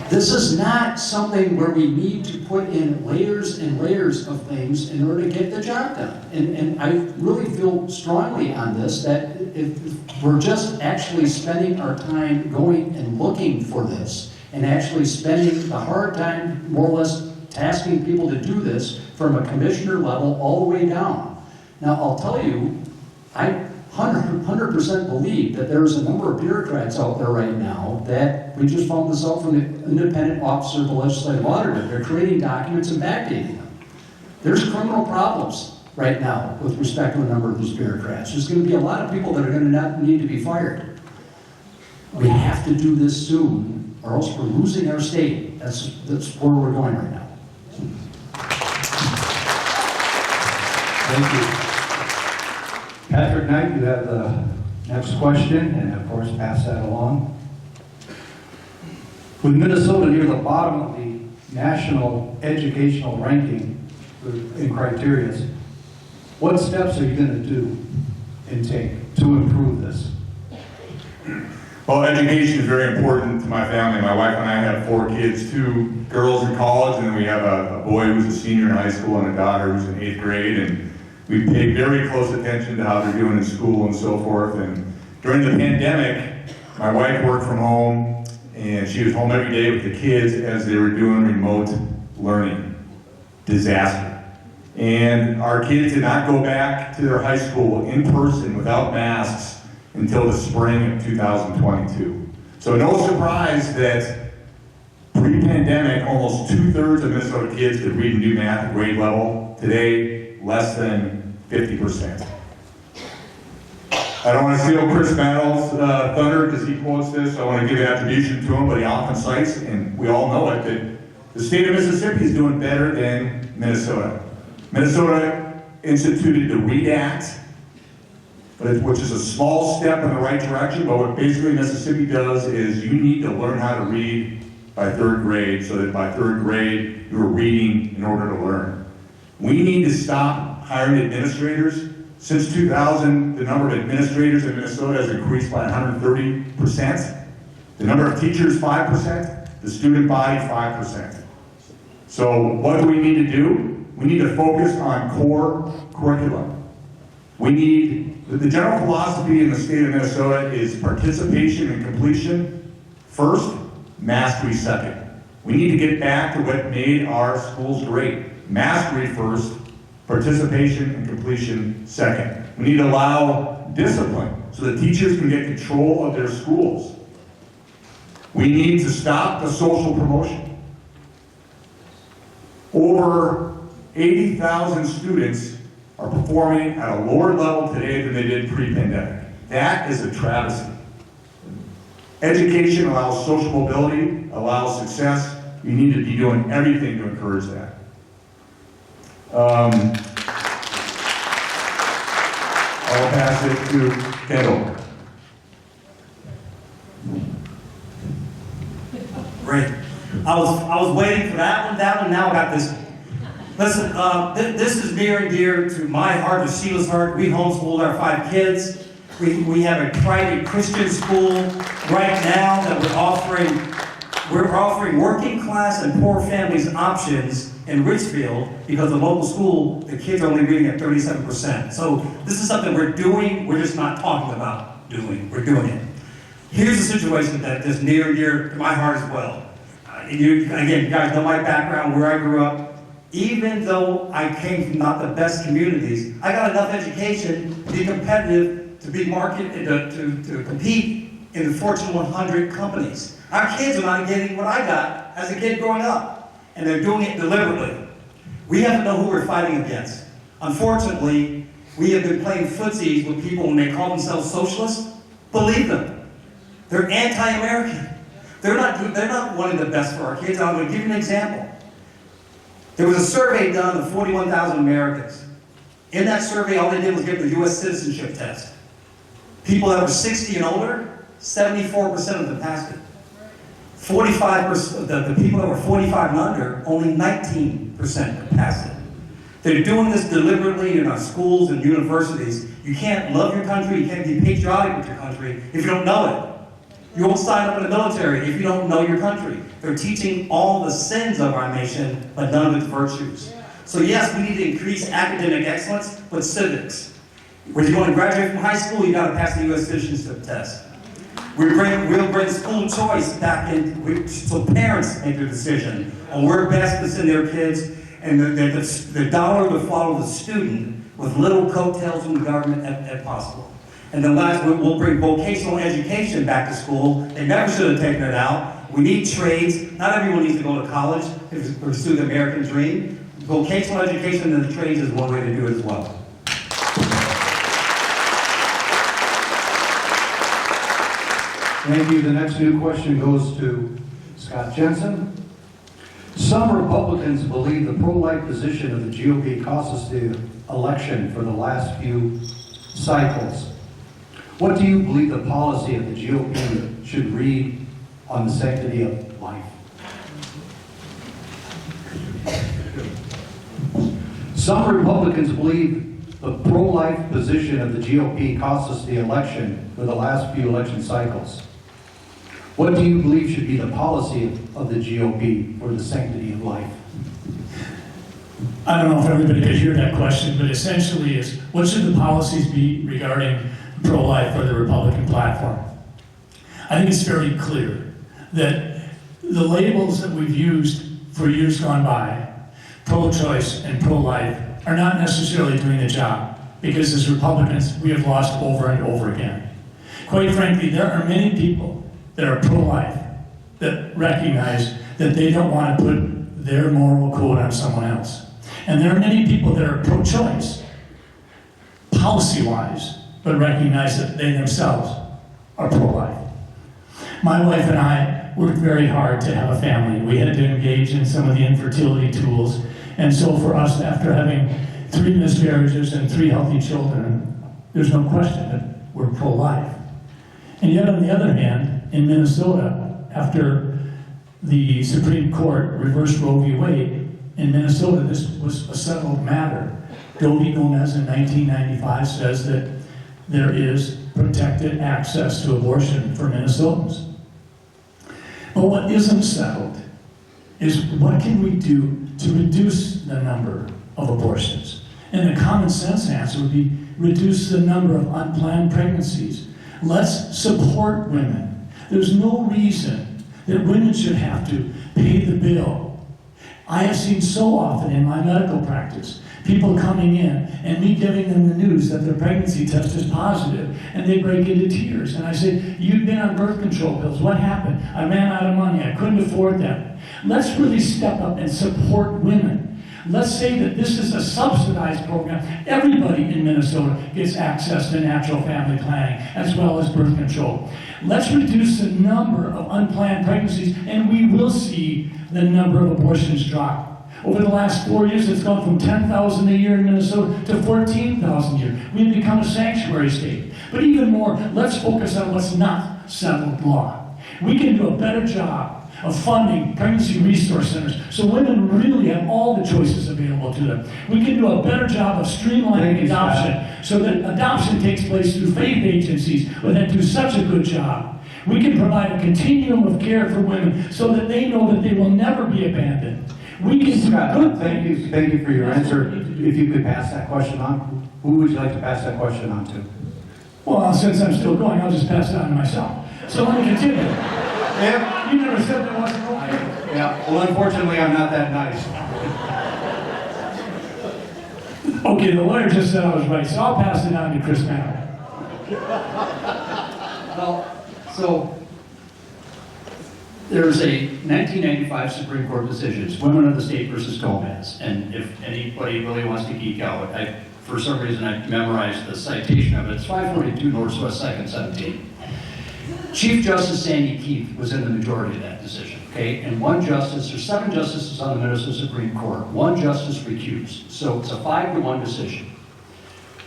This is not something where we need to put in layers and layers of things in order to get the job done. And I really feel strongly on this, that if we're just actually spending our time going and looking for this, and actually spending the hard time, more or less, tasking people to do this from a commissioner level all the way down. Now, I'll tell you, I 100% believe that there's a number of bureaucrats out there right now that, we just found this out from the independent officer of the legislative auditor, they're creating documents and backdating them. There's criminal problems right now with respect to a number of these bureaucrats. There's going to be a lot of people that are going to not need to be fired. We have to do this soon, or else we're losing our state. That's where we're going right now. Thank you. Patrick Knight, you have the next question, and of course pass that along. With Minnesota near the bottom of the national educational ranking in criteria, what steps are you going to do and take to improve this? Well, education is very important to my family. My wife and I have 4 kids, 2 girls in college, and then we have a boy who's a senior in high school and a daughter who's in 8th grade. And we pay very close attention to how they're doing in school and so forth. And during the pandemic, my wife worked from home, and she was home every day with the kids as they were doing remote learning. Disaster. And our kids did not go back to their high school in person without masks until the spring of 2022. So no surprise that pre-pandemic, almost 2/3 of Minnesota kids could read and do math at grade level. Today, less than 50%. I don't want to steal Chris Battle's thunder because he quotes this. I want to give attribution to him, but he often cites, and we all know it, that the state of Mississippi is doing better than Minnesota. Minnesota instituted the READ Act, which is a small step in the right direction, but what basically Mississippi does is you need to learn how to read by 3rd grade, so that by 3rd grade you're reading in order to learn. We need to stop hiring administrators. Since 2000, the number of administrators in Minnesota has increased by 130%. The number of teachers, 5%. The student body, 5%. So what do we need to do? We need to focus on core curriculum. We need, the general philosophy in the state of Minnesota is participation and completion first, mastery second. We need to get back to what made our schools great. Mastery first, participation and completion second. We need to allow discipline so that teachers can get control of their schools. We need to stop the social promotion. Over 80,000 students are performing at a lower level today than they did pre-pandemic. That is a travesty. Education allows social mobility, allows success. We need to be doing everything to encourage that. I'll pass it to Kendall. Great. I was waiting for that one, now I got this one. Listen, this is near and dear to my heart, to Sheila's heart. We homeschooled our 5 kids. We have a private Christian school right now that we're offering working class and poor families options in Richfield because the local school, the kids are only reading at 37%. So this is something we're doing, we're just not talking about doing, we're doing it. Here's a situation that is near and dear to my heart as well. Again, you guys know my background, where I grew up. Even though I came from not the best communities, I got enough education to be competitive, to be to compete in the Fortune 100 companies. Our kids are not getting what I got as a kid growing up, and they're doing it deliberately. We have to know who we're fighting against. Unfortunately, we have been playing footsies with people when they call themselves socialists. Believe them. They're anti-American. They're not wanting the best for our kids. I'm going to give you an example. There was a survey done of 41,000 Americans. In that survey, all they did was give the U.S. citizenship test. People that were 60 and older, 74% of them passed it. 45%, the people that were 45 and under, only 19% passed it. They're doing this deliberately in our schools and universities. You can't love your country, you can't be patriotic with your country if you don't know it. You won't sign up in the military if you don't know your country. They're teaching all the sins of our nation, but none of its virtues. So yes, we need to increase academic excellence, but civics. When you want to graduate from high school, you got to pass the U.S. citizenship test. We'll bring school choice back in, so parents make their decision on where best to send their kids, and the dollar will follow the student with little coattails from the government if possible. And then last, we'll bring vocational education back to school. They never should have taken it out. We need trades. Not everyone needs to go to college to pursue the American dream. Vocational education and the trades is one way to do it as well. Thank you. The next new question goes to Scott Jensen. Some Republicans believe the pro-life position of the GOP cost us the election for the last few cycles. What do you believe the policy of the GOP should read on the sanctity of life? Some Republicans believe the pro-life position of the GOP cost us the election for the last few election cycles. What do you believe should be the policy of the GOP for the sanctity of life? I don't know if everybody could hear that question, but essentially is, what should the policies be regarding pro-life for the Republican platform? I think it's very clear that the labels that we've used for years gone by, pro-choice and pro-life, are not necessarily doing the job, because as Republicans, we have lost over and over again. Quite frankly, there are many people that are pro-life that recognize that they don't want to put their moral code on someone else. And there are many people that are pro-choice, policy-wise, but recognize that they themselves are pro-life. My wife and I worked very hard to have a family. We had to engage in some of the infertility tools. And so for us, after having 3 miscarriages and 3 healthy children, there's no question that we're pro-life. And yet, on the other hand, in Minnesota, after the Supreme Court reversed Roe v. Wade, in Minnesota, this was a settled matter. Doe v. Gomez in 1995 says that there is protected access to abortion for Minnesotans. But what isn't settled is what can we do to reduce the number of abortions? And the common sense answer would be reduce the number of unplanned pregnancies. Let's support women. There's no reason that women should have to pay the bill. I have seen so often in my medical practice people coming in and me giving them the news that their pregnancy test is positive, and they break into tears. And I say, you've been on birth control pills. What happened? I ran out of money. I couldn't afford them. Let's really step up and support women. Let's say that this is a subsidized program. Everybody in Minnesota gets access to natural family planning as well as birth control. Let's reduce the number of unplanned pregnancies, and we will see the number of abortions drop. Over the last 4 years, it's gone from 10,000 a year in Minnesota to 14,000 a year. We've become a sanctuary state. But even more, let's focus on what's not settled law. We can do a better job of funding pregnancy resource centers, so women really have all the choices available to them. We can do a better job of streamlining adoption, so that adoption takes place through faith agencies that do such a good job. We can provide a continuum of care for women so that they know that they will never be abandoned. We can Scott, thank you for your answer. If you could pass that question on, who would you like to pass that question on to? Well, since I'm still going, I'll just pass it on to myself. So let me continue. Yeah. You never said that wasn't okay. Yeah, well, unfortunately, I'm not that nice. Okay, the lawyer just said I was right, so I'll pass it on to Chris Mann. Well, so there's a 1995 Supreme Court decision, it's Women of the State versus Gomez. And if anybody really wants to geek out, for some reason I memorized the citation of it. It's 542 Northwest 2nd 17. Chief Justice Sandy Keith was in the majority of that decision, okay? And one justice, or 7 justices on the Minnesota Supreme Court, 1 justice recused. So it's a 5-to-1 decision.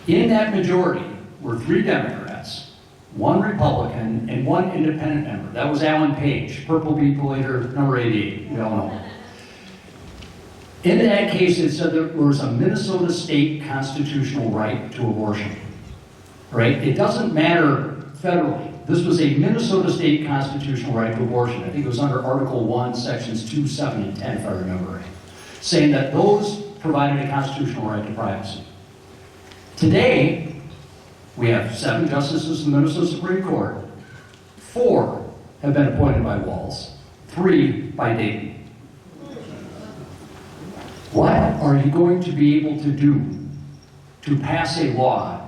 In that majority were 3 Democrats, 1 Republican, and 1 independent member. That was Alan Page, Purple People Leader, number 88, we all know. In that case, it said there was a Minnesota state constitutional right to abortion, right? It doesn't matter federally. This was a Minnesota state constitutional right to abortion. I think it was under Article 1, Sections 2, 7, and 10, if I remember right, saying that those provided a constitutional right to privacy. Today, we have 7 justices in the Minnesota Supreme Court. 4 have been appointed by Walz, 3 by Dayton. What are you going to be able to do to pass a law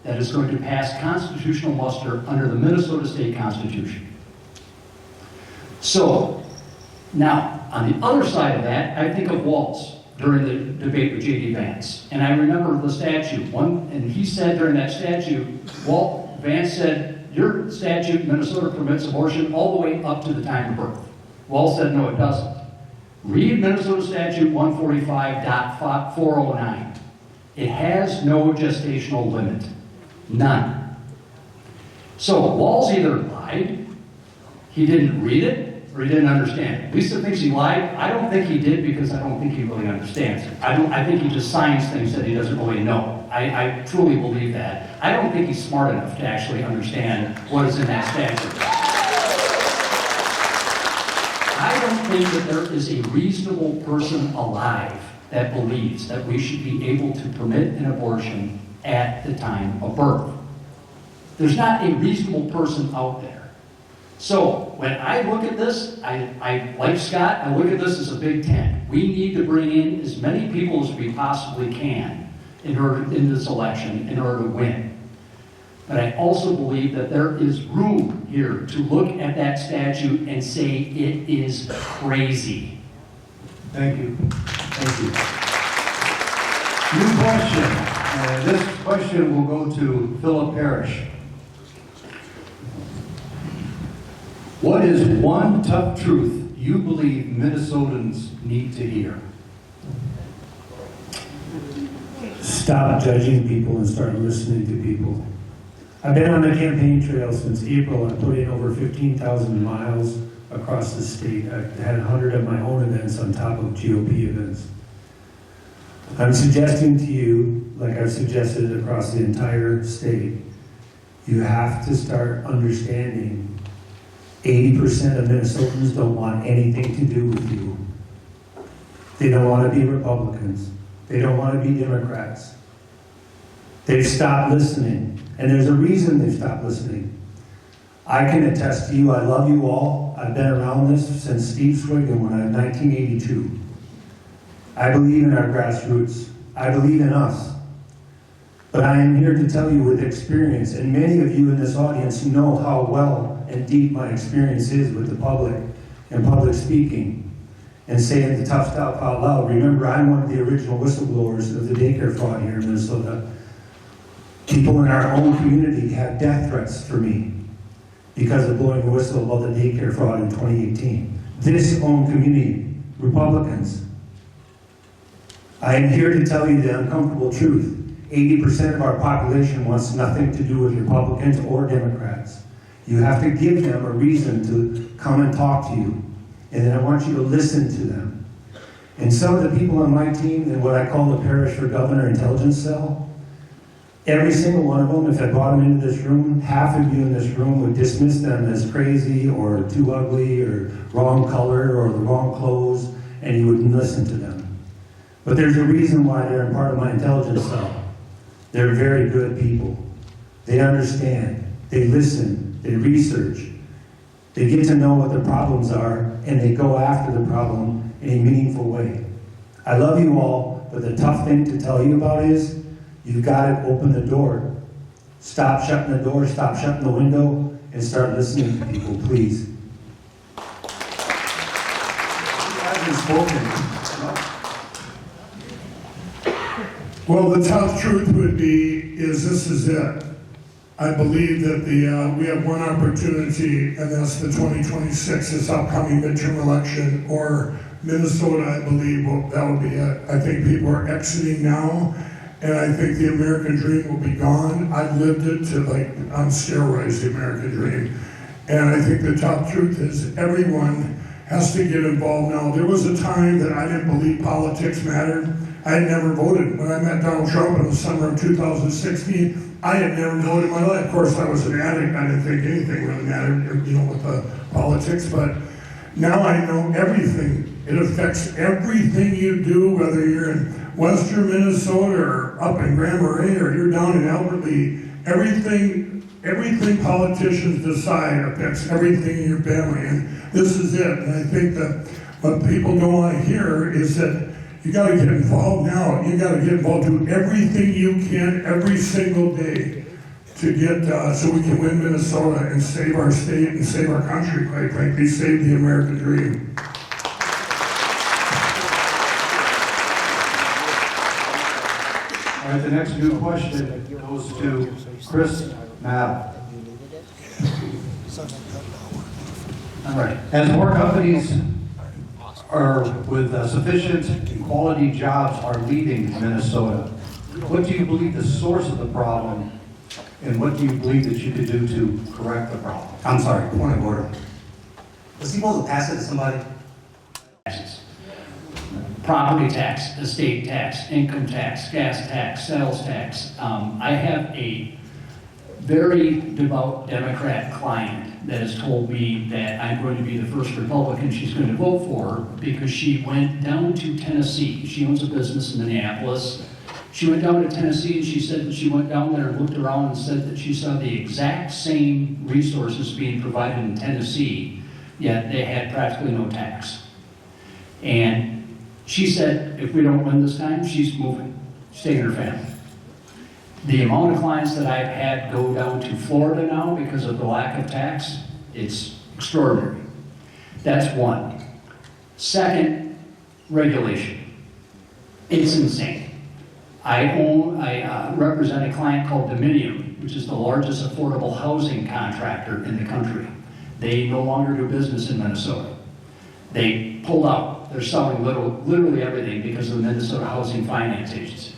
that is going to pass constitutional muster under the Minnesota State Constitution? So, now, on the other side of that, I think of Walz during the debate with J.D. Vance. And I remember the statute, and he said during that statute, Vance said, your statute in Minnesota permits abortion all the way up to the time of birth. Walz said, no, it doesn't. Read Minnesota Statute 145.409. It has no gestational limit. None. So Walz either lied, he didn't read it, or he didn't understand it. Lisa thinks he lied. I don't think he did, because I don't think he really understands it. I think he just signs things that he doesn't really know. I truly believe that. I don't think he's smart enough to actually understand what is in that statute. I don't think that there is a reasonable person alive that believes that we should be able to permit an abortion at the time of birth. There's not a reasonable person out there. So when I look at this, I like Scott, I look at this as a Big Tent. We need to bring in as many people as we possibly can in this election in order to win. But I also believe that there is room here to look at that statute and say it is crazy. Thank you. Thank you. New question. This question will go to Philip Parrish. What is one tough truth you believe Minnesotans need to hear? Stop judging people and start listening to people. I've been on the campaign trail since April. I put in over 15,000 miles across the state. I've had 100 of my own events on top of GOP events. I'm suggesting to you, like I've suggested across the entire state, you have to start understanding 80% of Minnesotans don't want anything to do with you. They don't want to be Republicans. They don't want to be Democrats. They've stopped listening. And there's a reason they've stopped listening. I can attest to you, I love you all. I've been around this since Steve Swiggin when I was 1982. I believe in our grassroots. I believe in us. But I am here to tell you with experience, and many of you in this audience know how well and deep my experience is with the public and public speaking and saying the tough stuff out loud. Remember, I'm one of the original whistleblowers of the daycare fraud here in Minnesota. People in our own community had death threats for me because of blowing a whistle about the daycare fraud in 2018. This own community, Republicans. I am here to tell you the uncomfortable truth. 80% of our population wants nothing to do with Republicans or Democrats. You have to give them a reason to come and talk to you. and then I want you to listen to them. And some of the people on my team, in what I call the Parish for Governor Intelligence Cell, every single one of them, if I brought them into this room, half of you in this room would dismiss them as crazy or too ugly or wrong color or the wrong clothes, and you wouldn't listen to them. But there's a reason why they're a part of my intelligence cell. They're very good people. They understand, they listen, they research, they get to know what the problems are, and they go after the problem in a meaningful way. I love you all, but the tough thing to tell you about is, you've got to open the door. Stop shutting the door, stop shutting the window, and start listening to people, please. You haven't spoken. Well, the tough truth would be, this is it. I believe that we have one opportunity, and that's the 2026, this upcoming midterm election, or Minnesota, I believe, that will be it. I think people are exiting now, and I think the American dream will be gone. I've lived it to on steroids, the American dream. And I think the top truth is everyone has to get involved now. There was a time that I didn't believe politics mattered. I had never voted. When I met Donald Trump in the summer of 2016, I had never voted in my life. Of course, I was an addict. I didn't think anything really mattered, with the politics. But now I know everything. It affects everything you do, whether you're in Western Minnesota or up in Grand Marais or you're down in Albert Lee. Everything politicians decide affects everything in your family. And this is it. And I think that what people don't want to hear is that you got to get involved now. You got to get involved. Do everything you can every single day to get so we can win Minnesota and save our state and save our country. Quite frankly, save the American dream. All right, the next new question goes to Chris Maddow. All right, as more companies are with sufficient and quality jobs are leaving Minnesota, what do you believe the source of the problem, and what do you believe that you could do to correct the problem? I'm sorry, point of order. Was he supposed to pass it to somebody? Property tax, estate tax, income tax, gas tax, sales tax. I have a very devout Democrat client that has told me that I'm going to be the first Republican she's going to vote for because she went down to Tennessee. She owns a business in Minneapolis. She went down to Tennessee and she said that she went down there and looked around and said that she saw the exact same resources being provided in Tennessee, yet they had practically no tax. And she said, if we don't win this time, she's moving. She's taking her family. The amount of clients that I've had go down to Florida now because of the lack of tax, it's extraordinary. That's one. Second, regulation. It's insane. I represent a client called Dominion, which is the largest affordable housing contractor in the country. They no longer do business in Minnesota. They pulled out. They're selling literally everything because of the Minnesota Housing Finance Agency.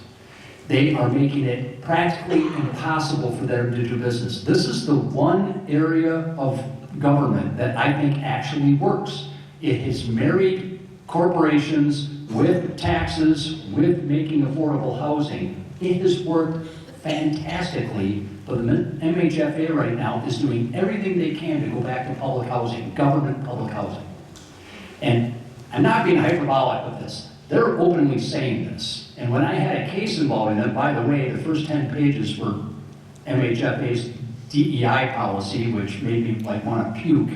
They are making it practically impossible for them to do business. This is the one area of government that I think actually works. It has married corporations with taxes, with making affordable housing. It has worked fantastically, but the MHFA right now is doing everything they can to go back to public housing, government public housing. And I'm not being hyperbolic with this. They're openly saying this. And when I had a case involving them, by the way, the first 10 pages were MHFA's DEI policy, which made me want to puke.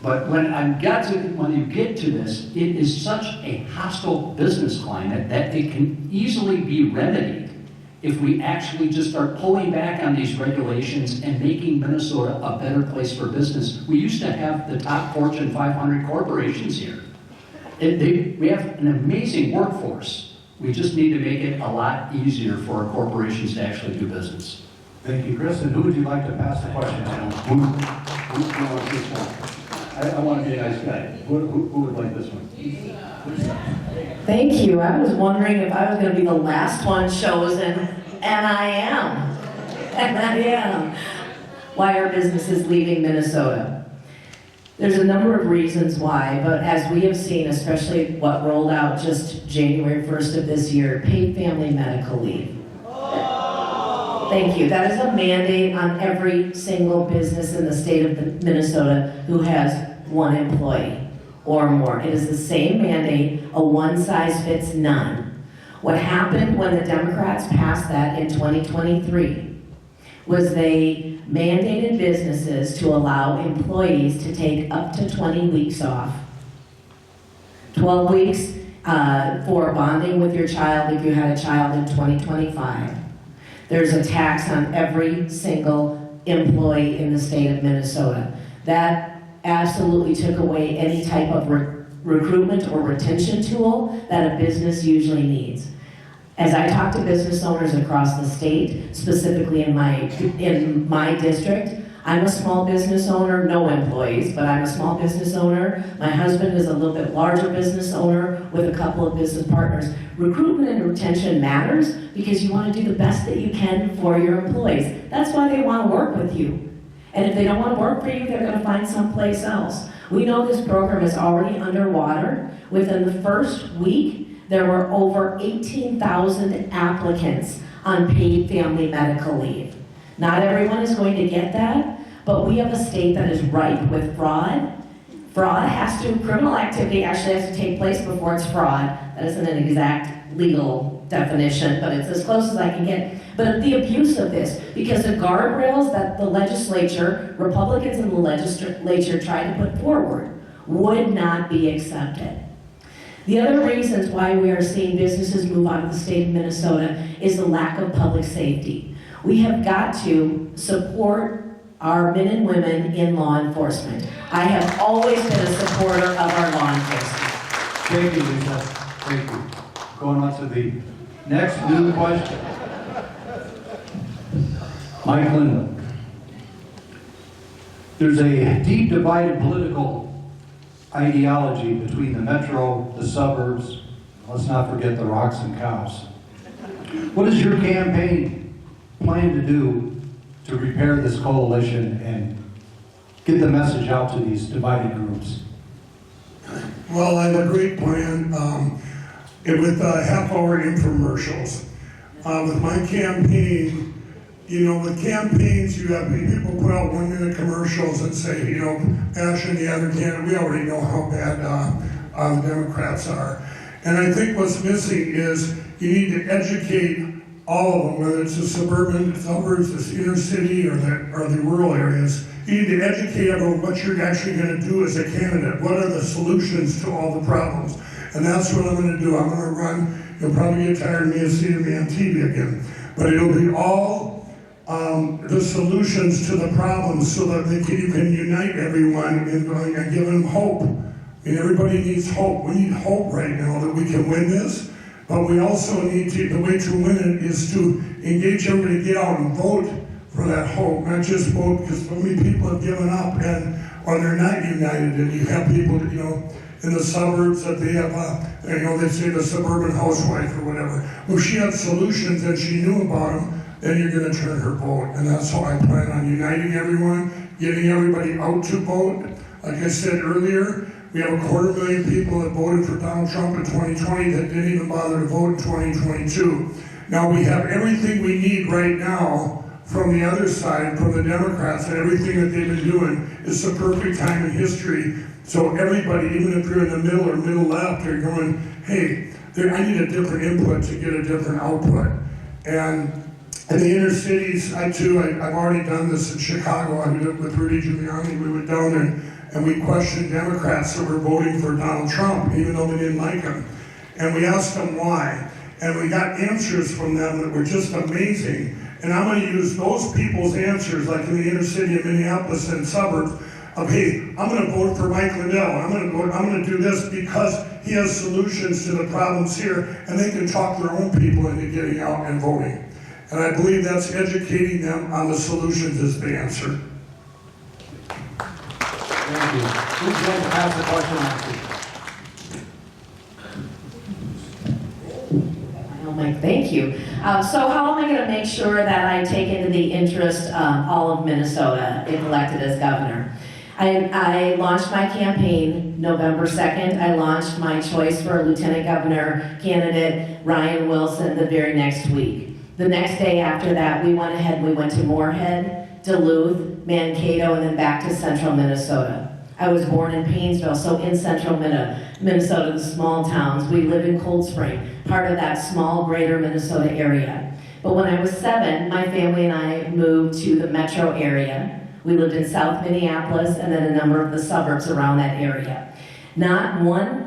But when you get to this, it is such a hostile business climate that it can easily be remedied if we actually just start pulling back on these regulations and making Minnesota a better place for business. We used to have the top Fortune 500 corporations here. We have an amazing workforce. We just need to make it a lot easier for our corporations to actually do business. Thank you, Chris. And who would you like to pass the question to? I want to be a nice guy. Who would like this one? Thank you. I was wondering if I was going to be the last one chosen, and I am. And I am. Why are businesses leaving Minnesota? There's a number of reasons why, but as we have seen, especially what rolled out just January 1st of this year, paid family medical leave. Thank you. That is a mandate on every single business in the state of Minnesota who has one employee or more. It is the same mandate, a one-size-fits-none. What happened when the Democrats passed that in 2023 was they mandated businesses to allow employees to take up to 20 weeks off. 12 weeks for bonding with your child if you had a child in 2025. There's a tax on every single employee in the state of Minnesota. That absolutely took away any type of recruitment or retention tool that a business usually needs. As I talk to business owners across the state, specifically in my district, I'm a small business owner, no employees, but I'm a small business owner. My husband is a little bit larger business owner with a couple of business partners. Recruitment and retention matters because you want to do the best that you can for your employees. That's why they want to work with you. And if they don't want to work for you, they're going to find someplace else. We know this program is already underwater. Within the first week, there were over 18,000 applicants on paid family medical leave. Not everyone is going to get that, but we have a state that is ripe with fraud. Criminal activity actually has to take place before it's fraud. That isn't an exact legal definition, but it's as close as I can get. But the abuse of this, because the guardrails that the legislature, Republicans in the legislature tried to put forward, would not be accepted. The other reasons why we are seeing businesses move out of the state of Minnesota is the lack of public safety. We have got to support our men and women in law enforcement. I have always been a supporter of our law enforcement. Thank you, Lisa. Thank you. Going on to the next new question. Mike Linda. There's a deep divided political ideology between the metro, the suburbs, let's not forget the rocks and cows. What is your campaign plan to do to repair this coalition and get the message out to these divided groups? Well, I have a great plan with half-hour infomercials. With my campaign, with campaigns, you have people put out 1-minute commercials and say, Ash and the other candidate, we already know how bad the Democrats are. And I think what's missing is you need to educate all of them, whether it's the suburban suburbs, the inner city, or the rural areas. You need to educate everyone what you're actually going to do as a candidate. What are the solutions to all the problems? And that's what I'm going to do. I'm going to run. You'll probably get tired of me and seeing me on TV again. But it'll be all the solutions to the problems so that you can unite everyone and give them hope. Everybody needs hope. We need hope right now that we can win this. But we also need to, the way to win it is to engage everybody to get out and vote for that hope, not just vote because so many people have given up or they're not united. And you have people, in the suburbs that they have, they say the suburban housewife or whatever. Well, if she had solutions and she knew about them, then you're going to turn her vote. And that's how I plan on uniting everyone, getting everybody out to vote. Like I said earlier, we have 250,000 people that voted for Donald Trump in 2020 that didn't even bother to vote in 2022. Now we have everything we need right now from the other side, from the Democrats, and everything that they've been doing is the perfect time in history. So everybody, even if you're in the middle or middle left, are going, hey, I need a different input to get a different output. And in the inner cities, I've already done this in Chicago. I did it with Rudy Giuliani. We went down there and we questioned Democrats that were voting for Donald Trump, even though they didn't like him. And we asked them why. And we got answers from them that were just amazing. And I'm going to use those people's answers, like in the inner city of Minneapolis and suburbs, of, hey, I'm going to vote for Mike Lindell. I'm going to do this because he has solutions to the problems here, and they can talk their own people into getting out and voting. And I believe that's educating them on the solutions is the answer. Thank you. Who's going to pass the question on to? Well, Mike, thank you. So how am I going to make sure that I take into the interest all of Minnesota if elected as governor? I launched my campaign November 2nd. I launched my choice for Lieutenant Governor candidate Ryan Wilson the very next week. The next day after that, we went ahead and we went to Moorhead, Duluth, Mankato, and then back to central Minnesota. I was born in Painesville, so in central Minnesota, the small towns. We live in Cold Spring, part of that small greater Minnesota area. But when I was 7, my family and I moved to the metro area. We lived in South Minneapolis and then a number of the suburbs around that area. Not one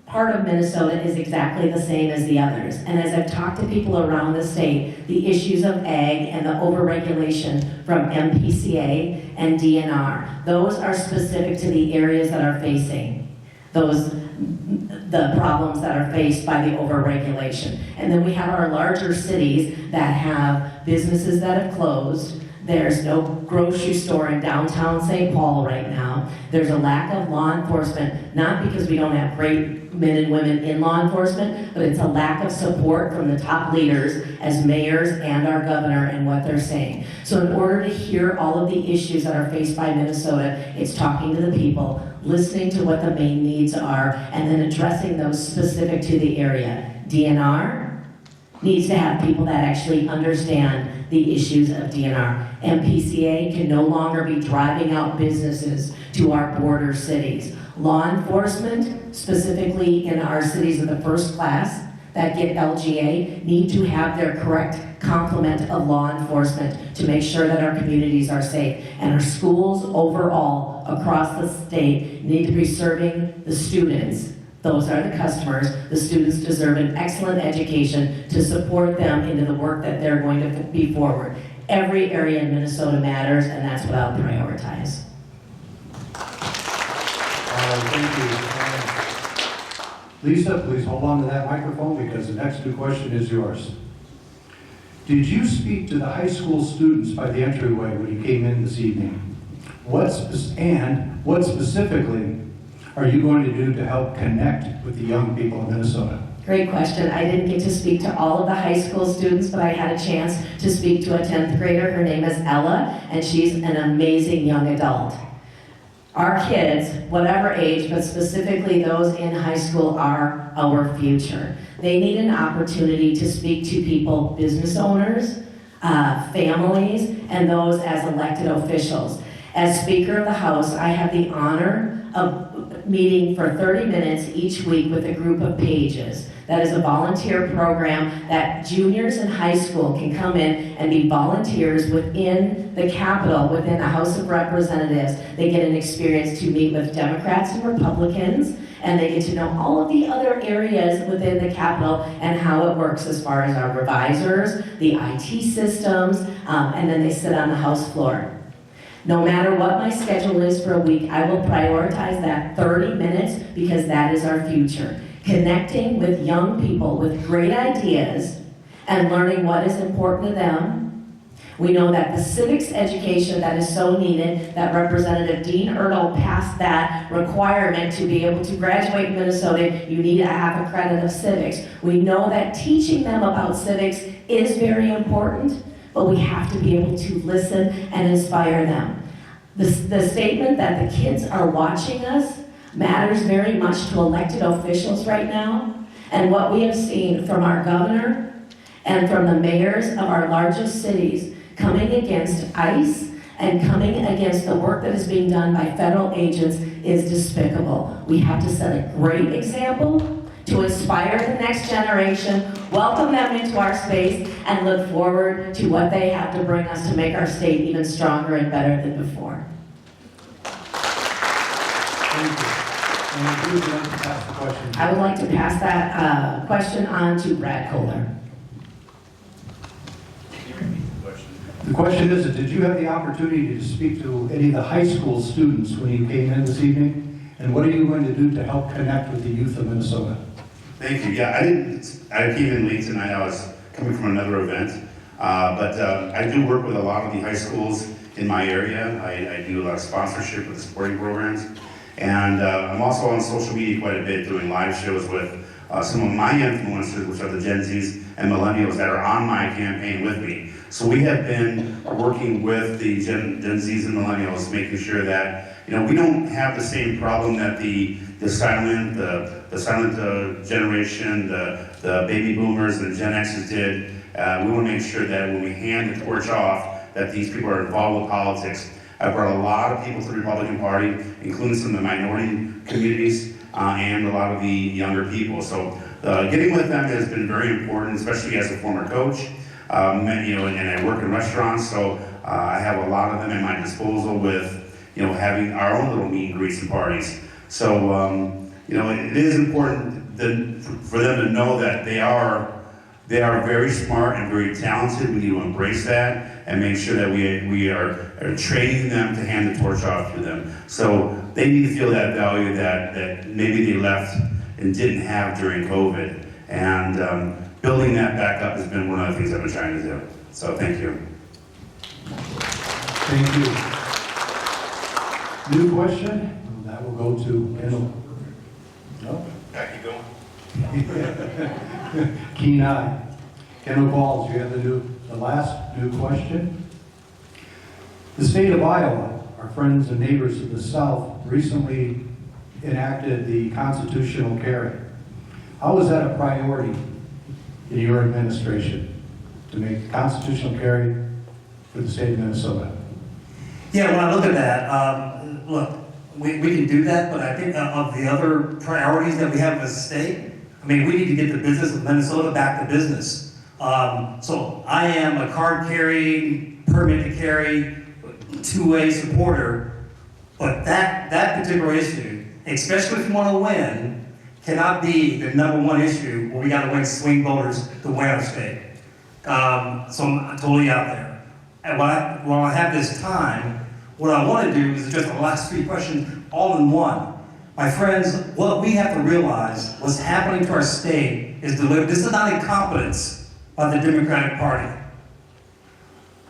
part of Minnesota is exactly the same as the others. And as I've talked to people around the state, the issues of ag and the overregulation from MPCA and DNR, those are specific to the areas that are facing the problems that are faced by the overregulation. And then we have our larger cities that have businesses that have closed. There's no grocery store in downtown St. Paul right now. There's a lack of law enforcement, not because we don't have great men and women in law enforcement, but it's a lack of support from the top leaders as mayors and our governor and what they're saying. So in order to hear all of the issues that are faced by Minnesota, it's talking to the people, listening to what the main needs are, and then addressing those specific to the area. DNR needs to have people that actually understand the issues of DNR. MPCA can no longer be driving out businesses to our border cities. Law enforcement, specifically in our cities of the first class that get LGA, need to have their correct complement of law enforcement to make sure that our communities are safe. And our schools overall across the state need to be serving the students. Those are the customers. The students deserve an excellent education to support them into the work that they're going to be forward. Every area in Minnesota matters, and that's what I'll prioritize. Thank you. Lisa, please hold on to that microphone because the next new question is yours. Did you speak to the high school students by the entryway when you came in this evening? What specifically are you going to do to help connect with the young people of Minnesota? Great question. I didn't get to speak to all of the high school students, but I had a chance to speak to a 10th grader. Her name is Ella, and she's an amazing young adult. Our kids, whatever age, but specifically those in high school, are our future. They need an opportunity to speak to people, business owners, families, and those as elected officials. As Speaker of the House, I have the honor of meeting for 30 minutes each week with a group of pages. That is a volunteer program that juniors in high school can come in and be volunteers within the Capitol, within the House of Representatives. They get an experience to meet with Democrats and Republicans, and they get to know all of the other areas within the Capitol and how it works as far as our revisers, the IT systems, and then they sit on the House floor. No matter what my schedule is for a week, I will prioritize that 30 minutes because that is our future. Connecting with young people with great ideas and learning what is important to them. We know that the civics education that is so needed, that Representative Dean Ertl passed that requirement to be able to graduate in Minnesota, you need to have a credit of civics. We know that teaching them about civics is very important, but we have to be able to listen and inspire them. The statement that the kids are watching us matters very much to elected officials right now. And what we have seen from our governor and from the mayors of our largest cities coming against ICE and coming against the work that is being done by federal agents is despicable. We have to set a great example to inspire the next generation, welcome them into our space, and look forward to what they have to bring us to make our state even stronger and better than before. Thank you. And who would like to pass the question? I would like to pass that question on to Brad Kohler. The question is, did you have the opportunity to speak to any of the high school students when you came in this evening? And what are you going to do to help connect with the youth of Minnesota? Thank you. Yeah, I came in late tonight. I was coming from another event. But I do work with a lot of the high schools in my area. I do a lot of sponsorship with the sporting programs. And I'm also on social media quite a bit doing live shows with some of my influencers, which are the Gen Zs and Millennials that are on my campaign with me. So we have been working with the Gen Zs and Millennials, making sure that we don't have the same problem that the silent generation, the baby boomers and the Gen X's did. We want to make sure that when we hand the torch off, that these people are involved with politics. I've brought a lot of people to the Republican Party, including some of the minority communities and a lot of the younger people. So getting with them has been very important, especially as a former coach. And I work in restaurants, so I have a lot of them at my disposal with, having our own little meet and greets and parties. So, it is important for them to know that they are very smart and very talented. We need to embrace that and make sure that we are training them to hand the torch off to them. So they need to feel that value that maybe they left and didn't have during COVID. And building that back up has been one of the things I've been trying to do. So thank you. Thank you. New question? That will go to Kendall. No? Keep going. Keen eye. Kendall Balls, you have the last new question. The state of Iowa, our friends and neighbors of the South, recently enacted the constitutional carry. How is that a priority in your administration to make constitutional carry for the state of Minnesota? Yeah, when I look at that, look, we can do that, but I think of the other priorities that we have as a state, we need to get the business of Minnesota back to business. So I am a card carrying, permit to carry, two-way supporter, but that particular issue, especially if you want to win, cannot be the number one issue where we got to win swing voters to win our state. So I'm totally out there. And while I have this time, what I want to do is address the last three questions all in one. My friends, what we have to realize, what's happening to our state is deliberate. This is not incompetence by the Democratic Party.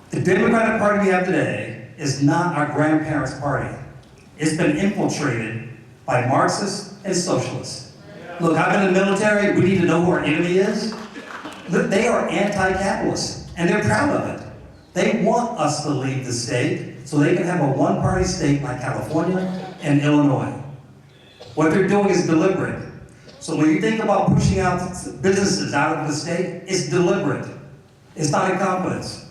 The Democratic Party we have today is not our grandparents' party. It's been infiltrated by Marxists and socialists. Look, I've been in the military. We need to know who our enemy is. Look, they are anti-capitalist, and they're proud of it. They want us to leave the state so they can have a one-party state like California and Illinois. What they're doing is deliberate. So when you think about pushing out businesses out of the state, it's deliberate. It's not incompetence.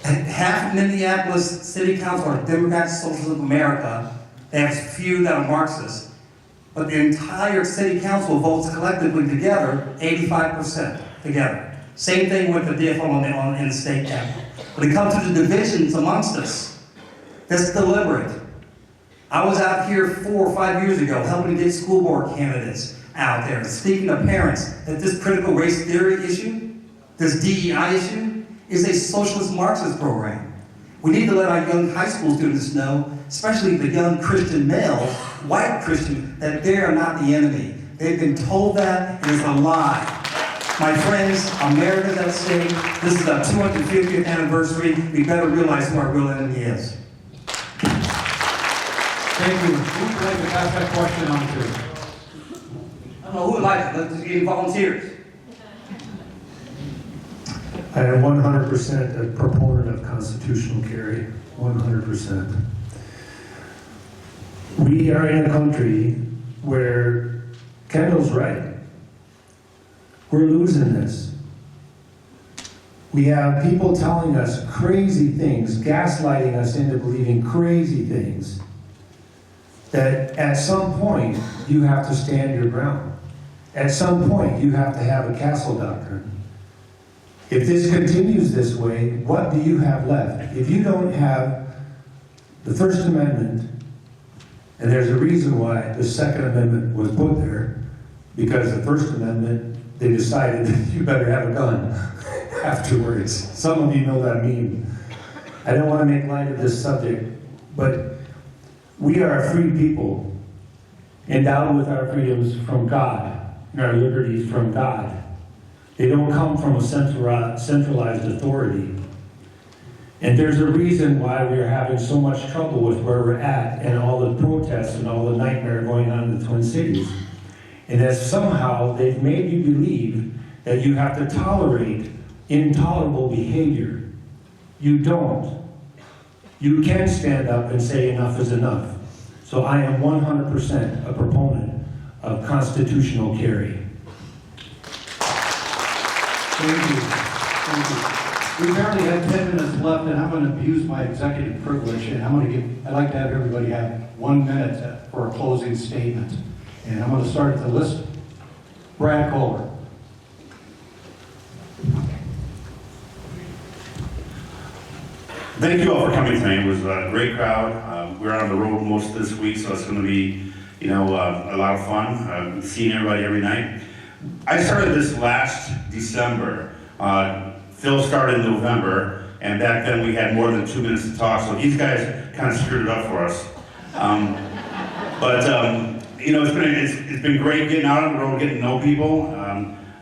Half of Minneapolis City Council are Democrats, Socialists of America. They have a few that are Marxists. But the entire City Council votes collectively together, 85% together. Same thing with the DFL in the state capital. When it comes to the divisions amongst us, that's deliberate. I was out here 4 or 5 years ago helping to get school board candidates out there, speaking to parents that this critical race theory issue, this DEI issue, is a socialist Marxist program. We need to let our young high school students know, especially the young Christian males, white Christian, that they are not the enemy. They've been told that, and it's a lie. My friends, America's at stake. This is our 250th anniversary. We better realize who our real enemy is. Thank you. Who would like to pass that question on to? I don't know who would like it. Let's just get volunteers. I am 100% a proponent of constitutional carry, 100%. We are in a country where Kendall's right. We're losing this. We have people telling us crazy things, gaslighting us into believing crazy things, that at some point you have to stand your ground. At some point you have to have a castle doctrine. If this continues this way, what do you have left? If you don't have the First Amendment, and there's a reason why the Second Amendment was put there, because the First Amendment, they decided that you better have a gun afterwards. Some of you know that meme. I don't want to make light of this subject, but we are a free people, endowed with our freedoms from God, and our liberties from God. They don't come from a centralized authority. And there's a reason why we are having so much trouble with where we're at and all the protests and all the nightmare going on in the Twin Cities. And that somehow they've made you believe that you have to tolerate intolerable behavior. You don't. You can stand up and say enough is enough. So I am 100% a proponent of constitutional carry. Thank you. Thank you. We barely have 10 minutes left, and I'm going to abuse my executive privilege, and I'd like to have everybody have 1 minute for a closing statement. And I'm going to start at the list. Brad Kohler. Thank you all for coming tonight. It was a great crowd. We're on the road most of this week, so it's going to be, a lot of fun. Seeing everybody every night. I started this last December. Phil started in November, and back then we had more than 2 minutes to talk, so these guys kind of screwed it up for us. It's been great getting out on the road, getting to know people.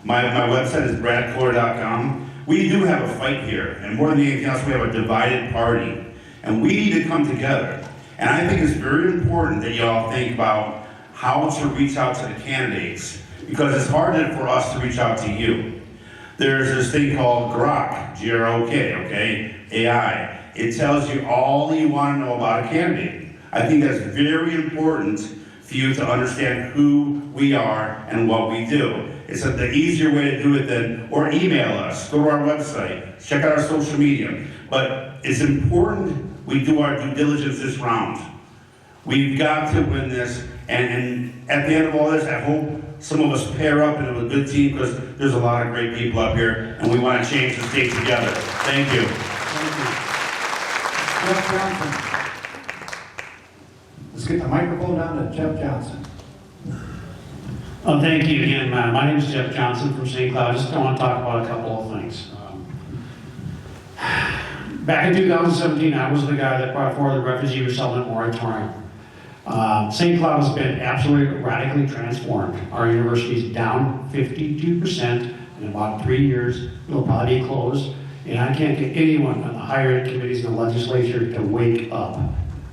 My website is bradkohler.com. We do have a fight here, and more than anything else, we have a divided party, and we need to come together. And I think it's very important that y'all think about how to reach out to the candidates, because it's harder for us to reach out to you. There's this thing called Grok, G-R-O-K, okay, AI. It tells you all you want to know about a candidate. I think that's very important for you to understand who we are and what we do. It's the easier way to do it or email us, go to our website, check out our social media. But it's important we do our due diligence this round. We've got to win this, and at the end of all this, I hope some of us pair up into a good team, because there's a lot of great people up here, and we want to change the state together. Thank you. Thank you. Jeff Johnson. Let's get the microphone down to Jeff Johnson. Thank you again. My name is Jeff Johnson from St. Cloud. I just want to talk about a couple of things. Back in 2017, I was the guy that brought forward the refugee resettlement moratorium. St. Cloud has been absolutely radically transformed. Our university is down 52% in about 3 years. It'll probably be closed. And I can't get anyone on the higher ed committees in the legislature to wake up.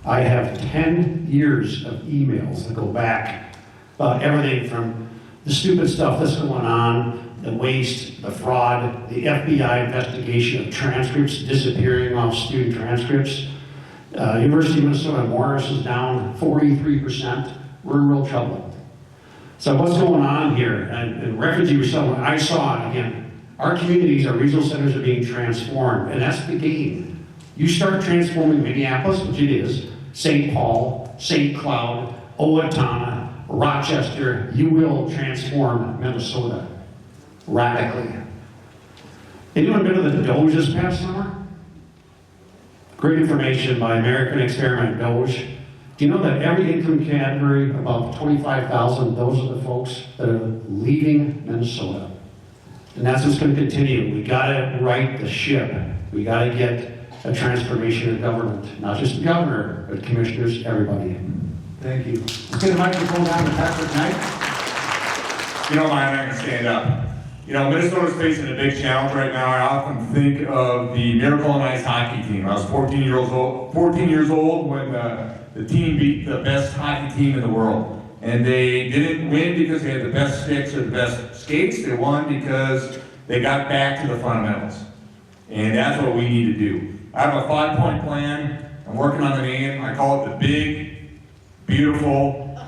I have 10 years of emails that go back about everything from the stupid stuff that's going on, the waste, the fraud, the FBI investigation of transcripts disappearing off student transcripts. University of Minnesota Morris is down 43%. We're in real trouble. So what's going on here? And refugee resettlement, I saw it again. Our communities, our regional centers are being transformed, and that's the game. You start transforming Minneapolis, which it is, St. Paul, St. Cloud, Owatonna, Rochester, you will transform Minnesota radically. Anyone been to the Doge this past summer? Great information by American Experiment Doge. Do you know that every income category, about 25,000, those are the folks that are leaving Minnesota? And that's what's going to continue. We got to right the ship. We got to get a transformation of government. Not just the governor, but commissioners, everybody. Thank you. Let's get the microphone down to Patrick Knight. If you don't mind, I'm going to stand up. Minnesota's facing a big challenge right now. I often think of the Miracle on Ice hockey team. I was 14 years old when the team beat the best hockey team in the world. And they didn't win because they had the best sticks or the best skates. They won because they got back to the fundamentals. And that's what we need to do. I have a 5-point plan. I'm working on the name. I call it the big, beautiful,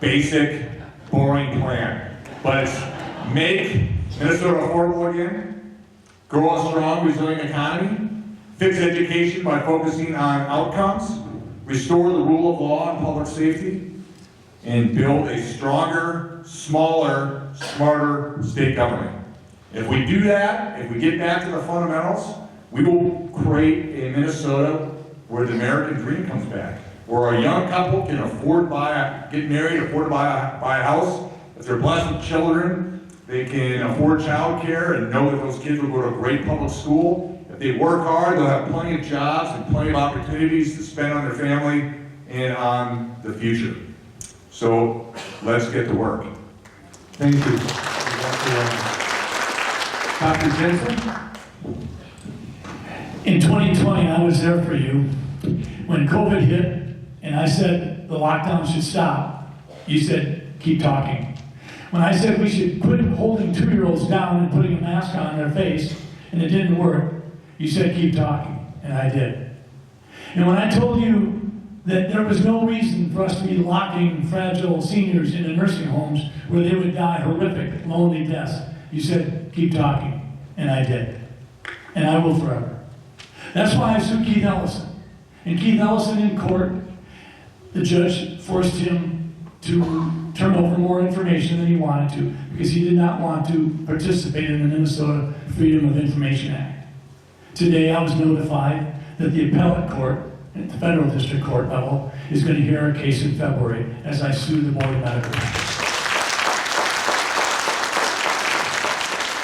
basic, boring plan. But it's make Minnesota affordable again, grow a strong, resilient economy, fix education by focusing on outcomes, restore the rule of law and public safety, and build a stronger, smaller, smarter state government. If we do that, if we get back to the fundamentals, we will create a Minnesota where the American dream comes back, where a young couple can get married, afford to buy a house. If they're blessed with children, they can afford child care and know that those kids will go to a great public school. If they work hard, they'll have plenty of jobs and plenty of opportunities to spend on their family and on the future. So let's get to work. Thank you. Dr. Jensen? In 2020, I was there for you. When COVID hit and I said the lockdown should stop, you said, keep talking. When I said we should quit holding 2-year-olds down and putting a mask on their face, and it didn't work, you said keep talking, and I did. And when I told you that there was no reason for us to be locking fragile seniors into nursing homes where they would die horrific, lonely deaths. You said, keep talking, and I did. And I will forever. That's why I sued Keith Ellison. And Keith Ellison in court, the judge forced him to turn over more information than he wanted to because he did not want to participate in the Minnesota Freedom of Information Act. Today I was notified that the appellate court at the federal district court level is going to hear our case in February as I sue the Board of Medical Records.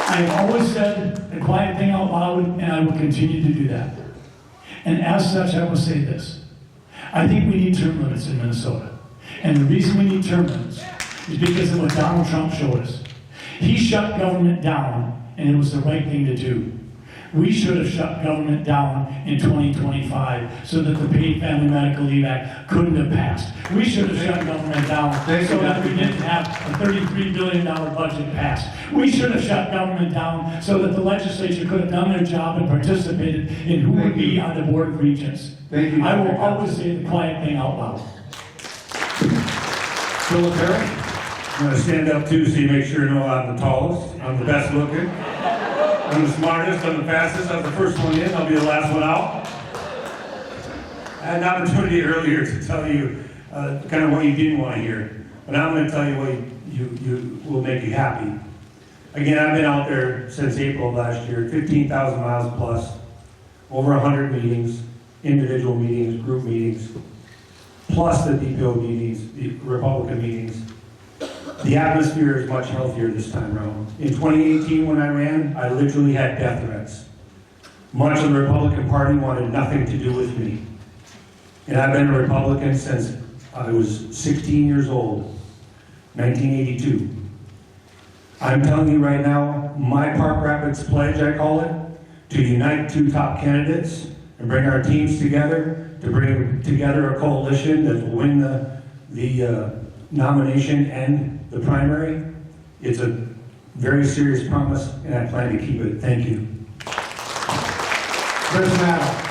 I have always said the quiet thing out loud, and I will continue to do that. And as such, I will say this. I think we need term limits in Minnesota. And the reason we need term limits is because of what Donald Trump showed us. He shut government down, and it was the right thing to do. We should have shut government down in 2025 so that the Paid Family Medical Leave Act couldn't have passed. We should have shut government down so that we didn't have a $33 billion budget passed. We should have shut government down so that the legislature could have done their job and participated in who would be on the Board of Regents. Thank you. I will always say the quiet thing out loud. Philip Perry? I'm going to stand up too so you make sure you know I'm the tallest, I'm the best looking, I'm the smartest, I'm the fastest, I'm the first one in, I'll be the last one out. I had an opportunity earlier to tell you kind of what you didn't want to hear, but I'm going to tell you what you will make you happy. Again, I've been out there since April of last year, 15,000 miles plus, over 100 meetings, individual meetings, group meetings, plus the DPO meetings, the Republican meetings. The atmosphere is much healthier this time around. In 2018, when I ran, I literally had death threats. Much of the Republican Party wanted nothing to do with me. And I've been a Republican since I was 16 years old, 1982. I'm telling you right now, my Park Rapids pledge, I call it, to unite two top candidates and bring our teams together, to bring together a coalition that will win the nomination and the primary. It's a very serious promise, and I plan to keep it. Thank you. Chris Maddow.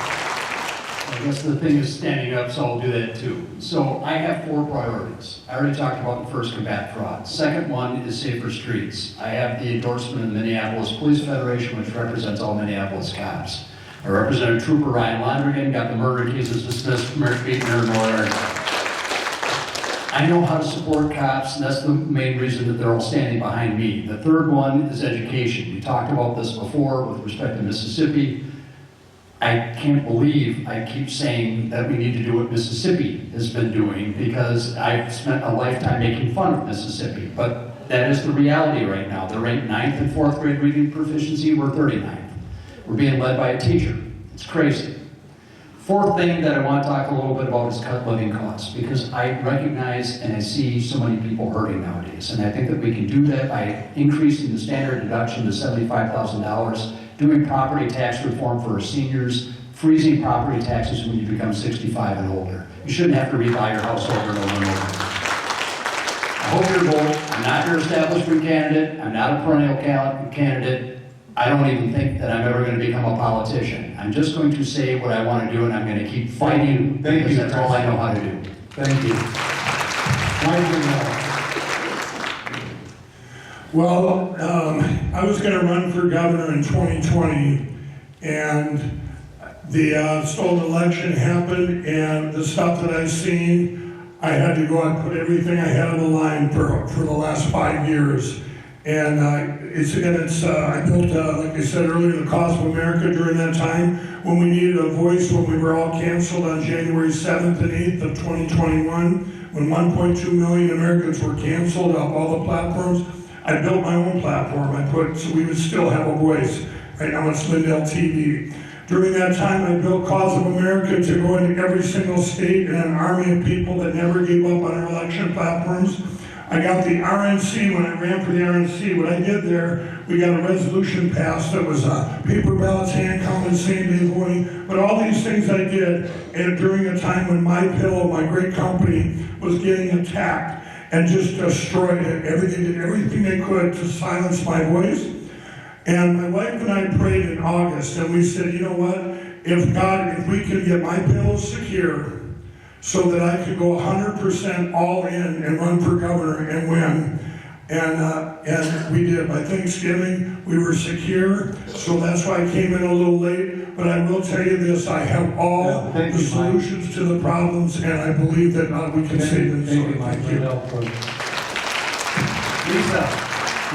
I guess the thing is standing up, so I'll do that too. So I have 4 priorities. I already talked about the first, combat fraud. Second one is safer streets. I have the endorsement of the Minneapolis Police Federation, which represents all Minneapolis cops. I represented Trooper Ryan Londrigan, got the murder cases dismissed from Eric Beatner and Lawyer. I know how to support cops, and that's the main reason that they're all standing behind me. The third one is education. We talked about this before with respect to Mississippi. I can't believe I keep saying that we need to do what Mississippi has been doing because I've spent a lifetime making fun of Mississippi. But that is the reality right now. They're ranked 9th in 4th grade reading proficiency, we're 39th. We're being led by a teacher. It's crazy. Fourth thing that I want to talk a little bit about is cut living costs, because I recognize and I see so many people hurting nowadays. And I think that we can do that by increasing the standard deduction to $75,000, doing property tax reform for our seniors, freezing property taxes when you become 65 and older. You shouldn't have to rebuy your house over and over and over. I hope you'll vote. I'm not your establishment candidate. I'm not a perennial candidate. I don't even think that I'm ever going to become a politician. I'm just going to say what I want to do, and I'm going to keep fighting because that's all I know how to do. Thank you. Well, I was going to run for governor in 2020, and the stolen election happened, and the stuff that I've seen, I had to go and put everything I had on the line for the last 5 years. And I built, like I said earlier, the Cause of America during that time when we needed a voice, when we were all canceled on January 7th and 8th of 2021, when 1.2 million Americans were canceled off all the platforms. I built my own platform. So we would still have a voice. Right now it's Lindell TV. During that time, I built Cause of America to go into every single state and an army of people that never gave up on our election platforms. I got the RNC when I ran for the RNC. What I did there, we got a resolution passed that was paper ballots, hand counted, same-day voting. But all these things I did and during a time when my my great company, was getting attacked and just destroyed it. Did everything they could to silence my voice. And my wife and I prayed in August, and we said, you know what? If we can get my bills secure, so that I could go 100% all in and run for governor and win. And we did. By Thanksgiving, we were secure, so that's why I came in a little late. But I will tell you this, I have all the solutions to the problems, and I believe that we can save them. Thank you.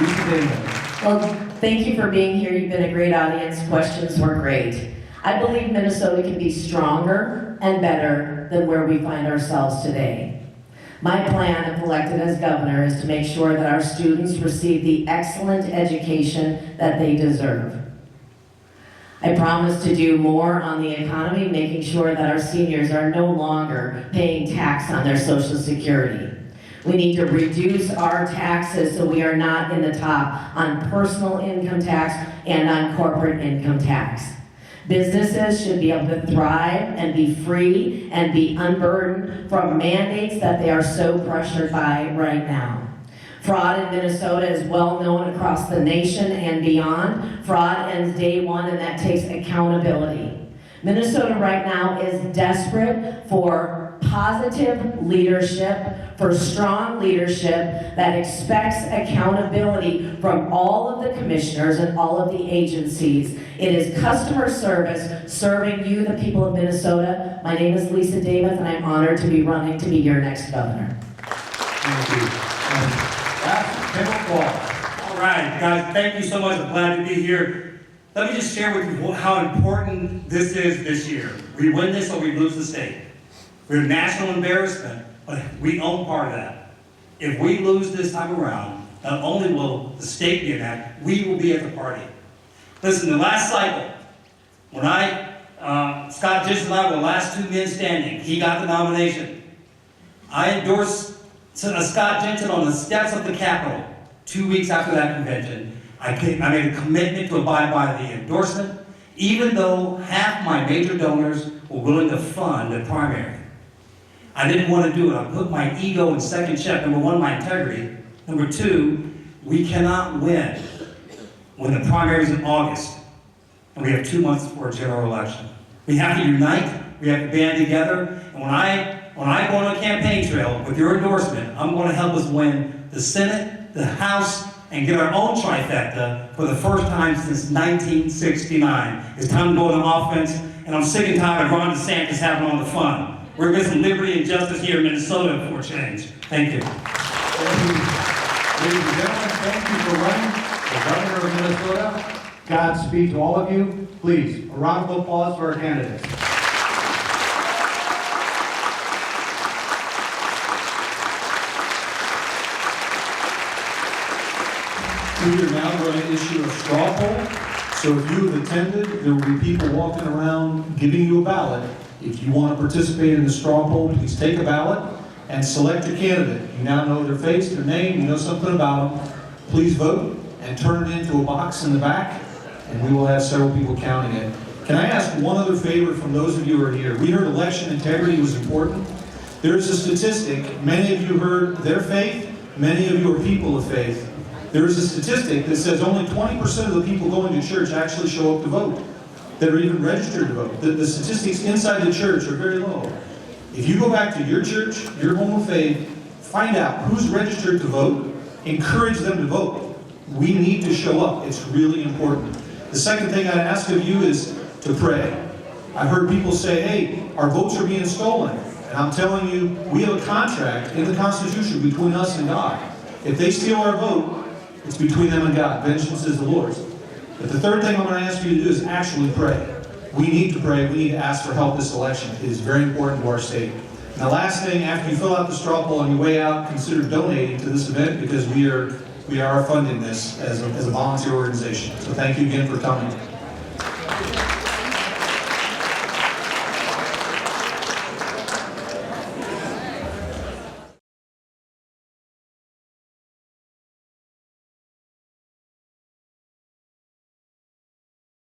Lisa Davis. Well, thank you for being here. You've been a great audience. Questions were great. I believe Minnesota can be stronger and better than where we find ourselves today. My plan, if elected as governor, is to make sure that our students receive the excellent education that they deserve. I promise to do more on the economy, making sure that our seniors are no longer paying tax on their Social Security. We need to reduce our taxes so we are not in the top on personal income tax and on corporate income tax. Businesses should be able to thrive and be free and be unburdened from mandates that they are so pressured by right now. Fraud in Minnesota is well known across the nation and beyond. Fraud ends day one, and that takes accountability. Minnesota right now is desperate for positive leadership, for strong leadership that expects accountability from all of the commissioners and all of the agencies. It is customer service serving you, the people of Minnesota. My name is Lisa Davis, and I'm honored to be running to be your next governor. Thank you. All right, guys, thank you so much. I'm glad to be here. Let me just share with you how important this is this year. We win this or we lose the state. We're a national embarrassment, but we own part of that. If we lose this time around, not only will the state be in that, we will be at the party. Listen, the last cycle, when Scott Jensen and I were the last two men standing, he got the nomination. I endorsed Scott Jensen on the steps of the Capitol 2 weeks after that convention. I made a commitment to abide by the endorsement, even though half my major donors were willing to fund the primary. I didn't want to do it. I put my ego in second check. Number one, my integrity. Number two, we cannot win when the primary is in August and we have 2 months for a general election. We have to unite. We have to band together. And when I go on a campaign trail with your endorsement, I'm going to help us win the Senate, the House, and get our own trifecta for the first time since 1969. It's time to go on offense, and I'm sick and tired of Ron DeSantis having all the fun. We're missing liberty and justice here in Minnesota for change. Thank you. Thank you. Ladies and gentlemen, thank you for running for governor of Minnesota. Godspeed to all of you. Please, a round of applause for our candidates. We are now going to issue a straw poll. So if you have attended, there will be people walking around giving you a ballot. If you want to participate in the straw poll, please take a ballot and select a candidate. You now know their face, their name, you know something about them. Please vote and turn it into a box in the back, and we will have several people counting it. Can I ask one other favor from those of you who are here? We heard election integrity was important. There's a statistic, many of you heard their faith, many of you are people of faith. There's a statistic that says only 20% of the people going to church actually show up to vote, that are even registered to vote. The statistics inside the church are very low. If you go back to your church, your home of faith, find out who's registered to vote, encourage them to vote. We need to show up. It's really important. The second thing I'd ask of you is to pray. I've heard people say, hey, our votes are being stolen. And I'm telling you, we have a contract in the Constitution between us and God. If they steal our vote, it's between them and God. Vengeance is the Lord's. But the third thing I'm going to ask you to do is actually pray. We need to pray. We need to ask for help this election. It is very important to our state. And the last thing, after you fill out the straw poll on your way out, consider donating to this event because we are funding this as a volunteer organization. So thank you again for coming.